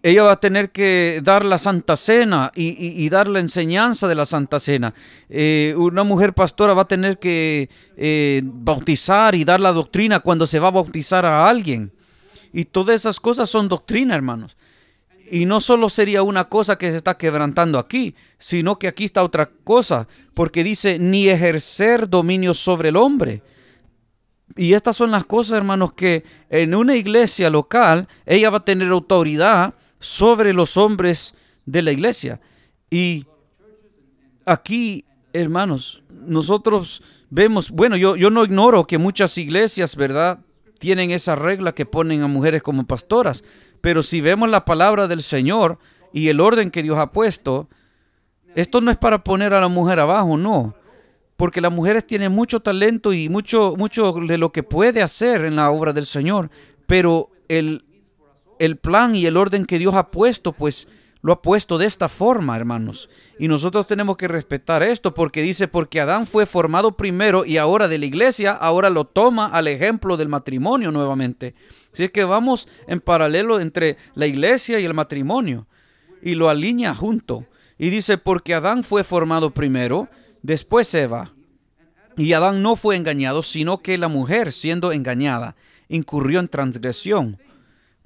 Ella va a tener que dar la Santa Cena y dar la enseñanza de la Santa Cena. Una mujer pastora va a tener que bautizar y dar la doctrina cuando se va a bautizar a alguien. Y todas esas cosas son doctrina, hermanos. Y no solo sería una cosa que se está quebrantando aquí, sino que aquí está otra cosa, porque dice, ni ejercer dominio sobre el hombre. Y estas son las cosas, hermanos, que en una iglesia local, ella va a tener autoridad sobre los hombres de la iglesia. Y aquí, hermanos, nosotros vemos, bueno, yo no ignoro que muchas iglesias, ¿verdad?, tienen esa regla que ponen a mujeres como pastoras. Pero si vemos la palabra del Señor y el orden que Dios ha puesto, esto no es para poner a la mujer abajo, no. Porque las mujeres tienen mucho talento y mucho de lo que puede hacer en la obra del Señor. Pero el plan y el orden que Dios ha puesto, pues lo ha puesto de esta forma, hermanos. Y nosotros tenemos que respetar esto porque dice, porque Adán fue formado primero y ahora de la iglesia, ahora lo toma al ejemplo del matrimonio nuevamente. Así es que vamos en paralelo entre la iglesia y el matrimonio y lo alinea junto. Y dice, porque Adán fue formado primero, después Eva. Y Adán no fue engañado, sino que la mujer, siendo engañada, incurrió en transgresión.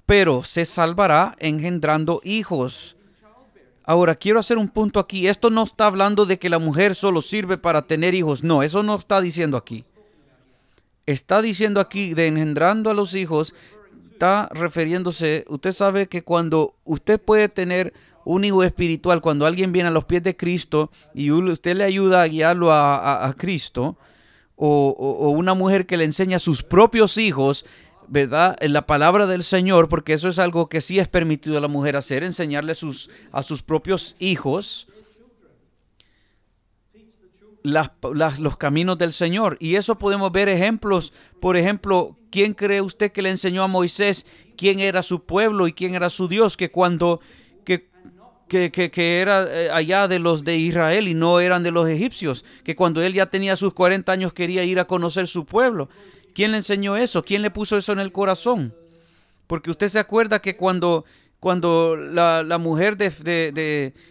Pero se salvará engendrando hijos. Ahora, quiero hacer un punto aquí. Esto no está hablando de que la mujer solo sirve para tener hijos. No, eso no está diciendo aquí. Está diciendo aquí de engendrando a los hijos, está refiriéndose, usted sabe que cuando usted puede tener un hijo espiritual, cuando alguien viene a los pies de Cristo y usted le ayuda a guiarlo a Cristo, o una mujer que le enseña a sus propios hijos, ¿verdad?, en la palabra del Señor, porque eso es algo que sí es permitido a la mujer hacer, enseñarle a sus propios hijos los caminos del Señor. Y eso podemos ver ejemplos. Por ejemplo, ¿quién cree usted que le enseñó a Moisés quién era su pueblo y quién era su Dios? Que cuando que era allá de los de Israel y no eran de los egipcios. Que cuando él ya tenía sus 40 años quería ir a conocer su pueblo. ¿Quién le enseñó eso? ¿Quién le puso eso en el corazón? Porque usted se acuerda que cuando la mujer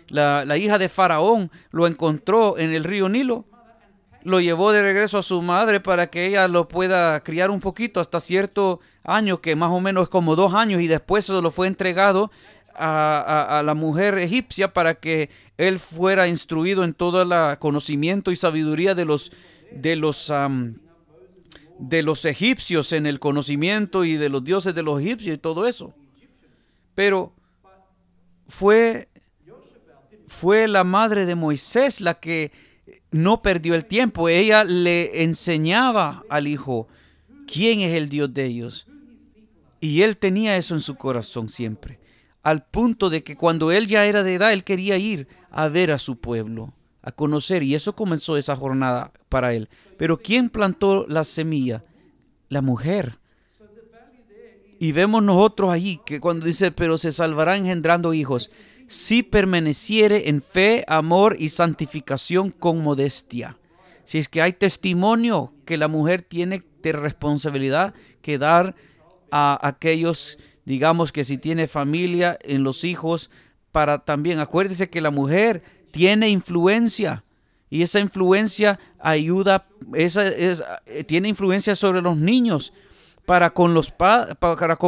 la hija de Faraón lo encontró en el río Nilo, lo llevó de regreso a su madre para que ella lo pueda criar un poquito hasta cierto año, que más o menos es como 2 años, y después se lo fue entregado a la mujer egipcia para que él fuera instruido en todo el conocimiento y sabiduría de los egipcios, en el conocimiento y de los dioses de los egipcios y todo eso. Pero fue la madre de Moisés la que no perdió el tiempo. Ella le enseñaba al hijo quién es el Dios de ellos. Y él tenía eso en su corazón siempre. Al punto de que cuando él ya era de edad, él quería ir a ver a su pueblo, a conocer. Y eso comenzó esa jornada para él. Pero ¿quién plantó la semilla? La mujer. Y vemos nosotros allí que cuando dice, pero se salvará engendrando hijos, si permaneciere en fe, amor y santificación con modestia. Si es que hay testimonio que la mujer tiene de responsabilidad que dar a aquellos, digamos que si tiene familia, en los hijos, para también, acuérdese que la mujer tiene influencia. Y esa influencia tiene influencia sobre los niños, para con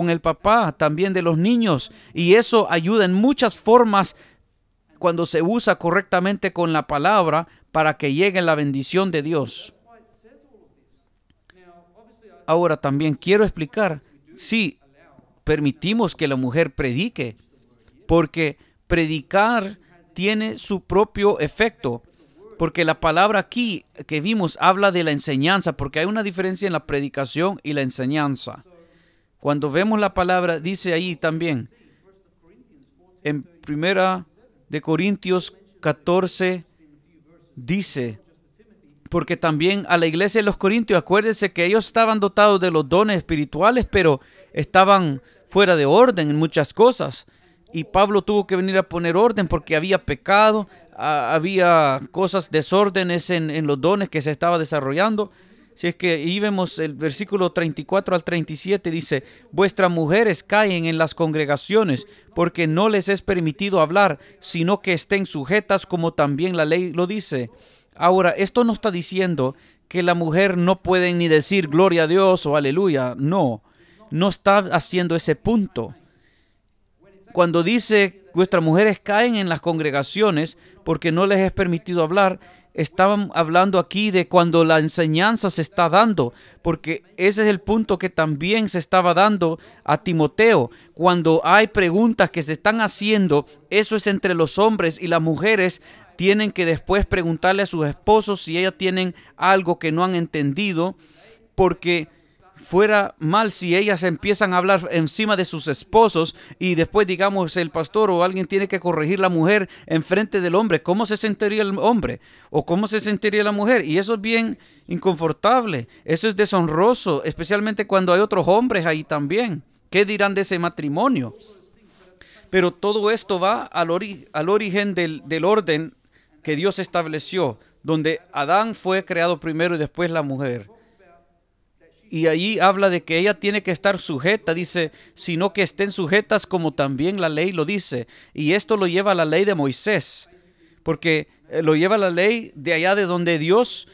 el papá también de los niños. Y eso ayuda en muchas formas cuando se usa correctamente con la palabra para que llegue la bendición de Dios. Ahora también quiero explicar, sí, permitimos que la mujer predique, porque predicar tiene su propio efecto. Porque la palabra aquí que vimos habla de la enseñanza, porque hay una diferencia en la predicación y la enseñanza. Cuando vemos la palabra, dice ahí también, en 1 Corintios 14, dice, porque también a la iglesia de los Corintios, acuérdense que ellos estaban dotados de los dones espirituales, pero estaban fuera de orden en muchas cosas. Y Pablo tuvo que venir a poner orden porque había pecado, había cosas, desórdenes en los dones que se estaba desarrollando. Si es que ahí vemos el versículo 34 al 37, dice: vuestras mujeres caen en las congregaciones porque no les es permitido hablar, sino que estén sujetas como también la ley lo dice. Ahora, esto no está diciendo que la mujer no puede ni decir gloria a Dios o aleluya. No, no está haciendo ese punto. Cuando dice vuestras mujeres caen en las congregaciones porque no les es permitido hablar, estaban hablando aquí de cuando la enseñanza se está dando, porque ese es el punto que también se estaba dando a Timoteo. Cuando hay preguntas que se están haciendo, eso es entre los hombres, y las mujeres tienen que después preguntarle a sus esposos si ellas tienen algo que no han entendido, porque fuera mal si ellas empiezan a hablar encima de sus esposos y después, digamos, el pastor o alguien tiene que corregir a la mujer en frente del hombre. ¿Cómo se sentiría el hombre? ¿O cómo se sentiría la mujer? Y eso es bien inconfortable. Eso es deshonroso, especialmente cuando hay otros hombres ahí también. ¿Qué dirán de ese matrimonio? Pero todo esto va al origen del orden que Dios estableció, donde Adán fue creado primero y después la mujer. Y allí habla de que ella tiene que estar sujeta, dice, sino que estén sujetas como también la ley lo dice. Y esto lo lleva a la ley de Moisés, porque lo lleva a la ley de allá de donde Dios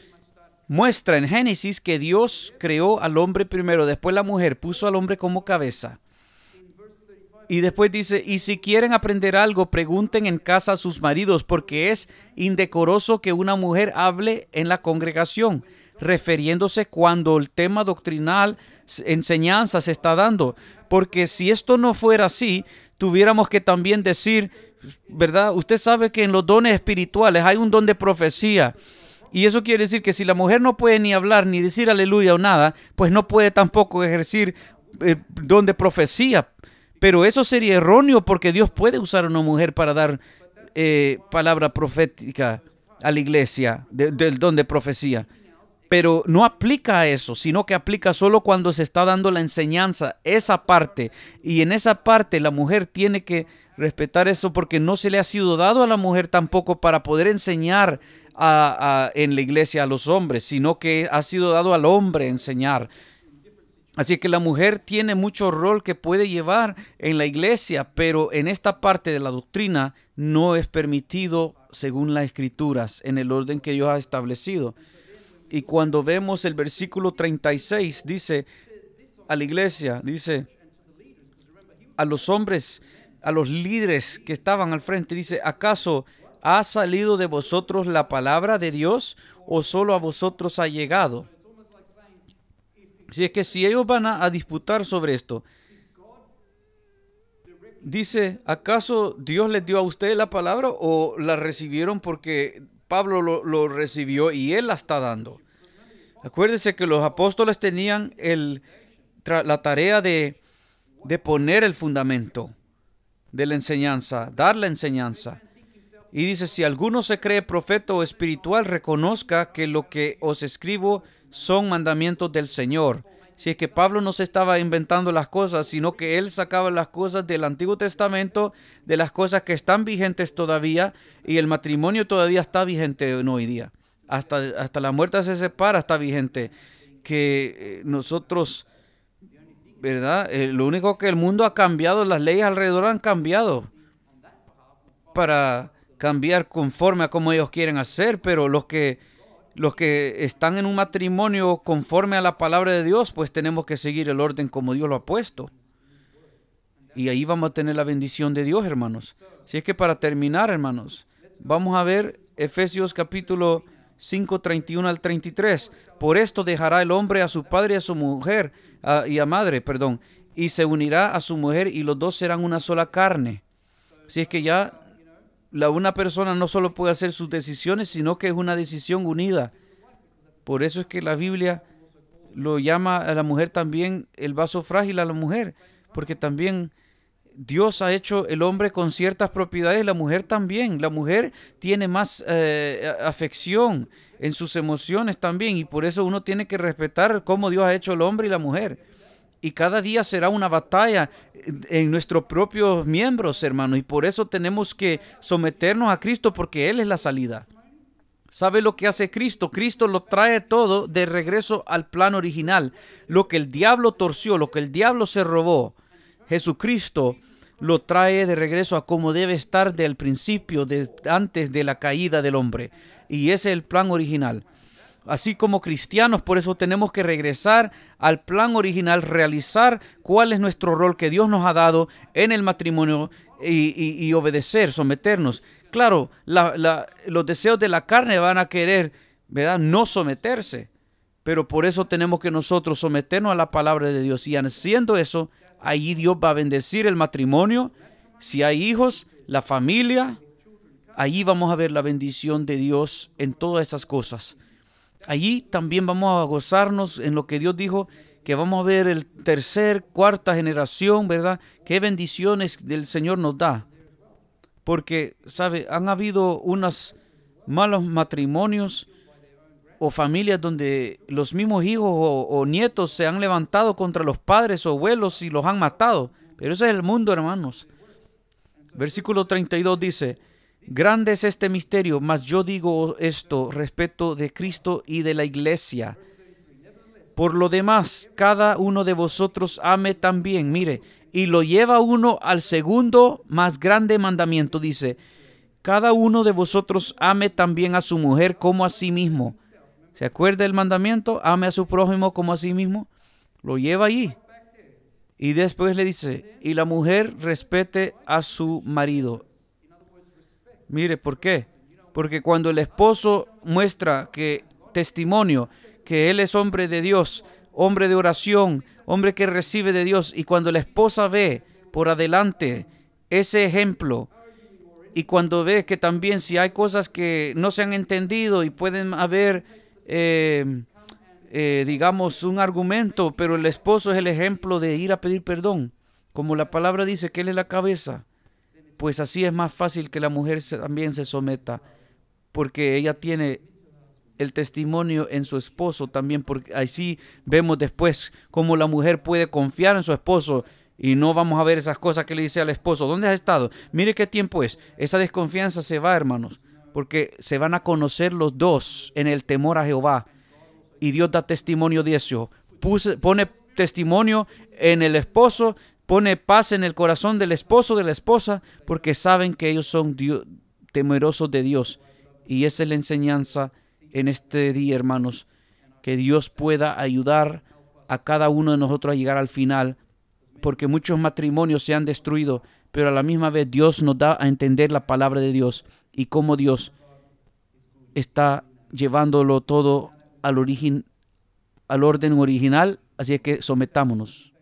muestra en Génesis que Dios creó al hombre primero, después la mujer, puso al hombre como cabeza. Y después dice: y si quieren aprender algo, pregunten en casa a sus maridos, porque es indecoroso que una mujer hable en la congregación, refiriéndose cuando el tema doctrinal, enseñanza se está dando. Porque si esto no fuera así, tuviéramos que también decir, ¿verdad? Usted sabe que en los dones espirituales hay un don de profecía. Y eso quiere decir que si la mujer no puede ni hablar, ni decir aleluya o nada, pues no puede tampoco ejercer don de profecía. Pero eso sería erróneo, porque Dios puede usar a una mujer para dar palabra profética a la iglesia, del don de profecía. Pero no aplica a eso, sino que aplica solo cuando se está dando la enseñanza, esa parte. Y en esa parte la mujer tiene que respetar eso, porque no se le ha sido dado a la mujer tampoco para poder enseñar en la iglesia a los hombres, sino que ha sido dado al hombre enseñar. Así que la mujer tiene mucho rol que puede llevar en la iglesia, pero en esta parte de la doctrina no es permitido según las escrituras, en el orden que Dios ha establecido. Y cuando vemos el versículo 36, dice a la iglesia, dice a los hombres, a los líderes que estaban al frente, dice: ¿acaso ha salido de vosotros la palabra de Dios o solo a vosotros ha llegado? Si es que si ellos van a disputar sobre esto, dice: ¿acaso Dios les dio a ustedes la palabra o la recibieron porque Pablo lo recibió y él la está dando? Acuérdense que los apóstoles tenían la tarea de poner el fundamento de la enseñanza, dar la enseñanza. Y dice: si alguno se cree profeta o espiritual, reconozca que lo que os escribo son mandamientos del Señor. Si es que Pablo no se estaba inventando las cosas, sino que él sacaba las cosas del Antiguo Testamento, de las cosas que están vigentes todavía, y el matrimonio todavía está vigente hoy día. Hasta la muerte se separa, está vigente. Que nosotros, ¿verdad? Lo único que el mundo ha cambiado, las leyes alrededor han cambiado para cambiar conforme a como ellos quieren hacer, pero los que están en un matrimonio conforme a la palabra de Dios, pues tenemos que seguir el orden como Dios lo ha puesto. Y ahí vamos a tener la bendición de Dios, hermanos. Si es que para terminar, hermanos, vamos a ver Efesios capítulo 5, 31 al 33. Por esto dejará el hombre a su padre y a su mujer, y a madre, y se unirá a su mujer, y los dos serán una sola carne. Si es que ya una persona no solo puede hacer sus decisiones, sino que es una decisión unida. Por eso es que la Biblia lo llama a la mujer también el vaso frágil a la mujer, porque también Dios ha hecho el hombre con ciertas propiedades, la mujer también. La mujer tiene más afección en sus emociones también, y por eso uno tiene que respetar cómo Dios ha hecho el hombre y la mujer. Y cada día será una batalla en nuestros propios miembros, hermanos. Y por eso tenemos que someternos a Cristo, porque Él es la salida. ¿Sabe lo que hace Cristo? Cristo lo trae todo de regreso al plan original. Lo que el diablo torció, lo que el diablo se robó, Jesucristo lo trae de regreso a como debe estar del principio, antes de la caída del hombre. Y ese es el plan original. Así como cristianos, por eso tenemos que regresar al plan original, realizar cuál es nuestro rol que Dios nos ha dado en el matrimonio y obedecer, someternos. Claro, los deseos de la carne van a querer, ¿verdad?, no someterse, pero por eso tenemos que nosotros someternos a la palabra de Dios. Y haciendo eso, allí Dios va a bendecir el matrimonio. Si hay hijos, la familia, allí vamos a ver la bendición de Dios en todas esas cosas. Allí también vamos a gozarnos en lo que Dios dijo, que vamos a ver el tercer, cuarta generación, ¿verdad? Qué bendiciones del Señor nos da. Porque, ¿sabe? Han habido unos malos matrimonios o familias donde los mismos hijos o nietos se han levantado contra los padres o abuelos y los han matado. Pero ese es el mundo, hermanos. Versículo 32 dice: grande es este misterio, mas yo digo esto respecto de Cristo y de la iglesia. Por lo demás, cada uno de vosotros ame también. Mire, y lo lleva uno al segundo más grande mandamiento. Dice: cada uno de vosotros ame también a su mujer como a sí mismo. ¿Se acuerda el mandamiento? Ame a su prójimo como a sí mismo. Lo lleva allí. Y después le dice: y la mujer respete a su marido. Mire, ¿por qué? Porque cuando el esposo muestra que testimonio, que él es hombre de Dios, hombre de oración, hombre que recibe de Dios, y cuando la esposa ve por adelante ese ejemplo, y cuando ve que también si hay cosas que no se han entendido y pueden haber, digamos, un argumento, pero el esposo es el ejemplo de ir a pedir perdón, como la palabra dice que él es la cabeza, pues así es más fácil que la mujer también se someta, porque ella tiene el testimonio en su esposo también, porque así vemos después cómo la mujer puede confiar en su esposo y no vamos a ver esas cosas que le dice al esposo: ¿dónde has estado? Mire qué tiempo es. Esa desconfianza se va, hermanos, porque se van a conocer los dos en el temor a Jehová, y Dios da testimonio de eso. Pone testimonio en el esposo, pone paz en el corazón del esposo, de la esposa, porque saben que ellos son temerosos de Dios. Y esa es la enseñanza en este día, hermanos, que Dios pueda ayudar a cada uno de nosotros a llegar al final, porque muchos matrimonios se han destruido, pero a la misma vez Dios nos da a entender la palabra de Dios y cómo Dios está llevándolo todo al orden original. Así es que sometámonos.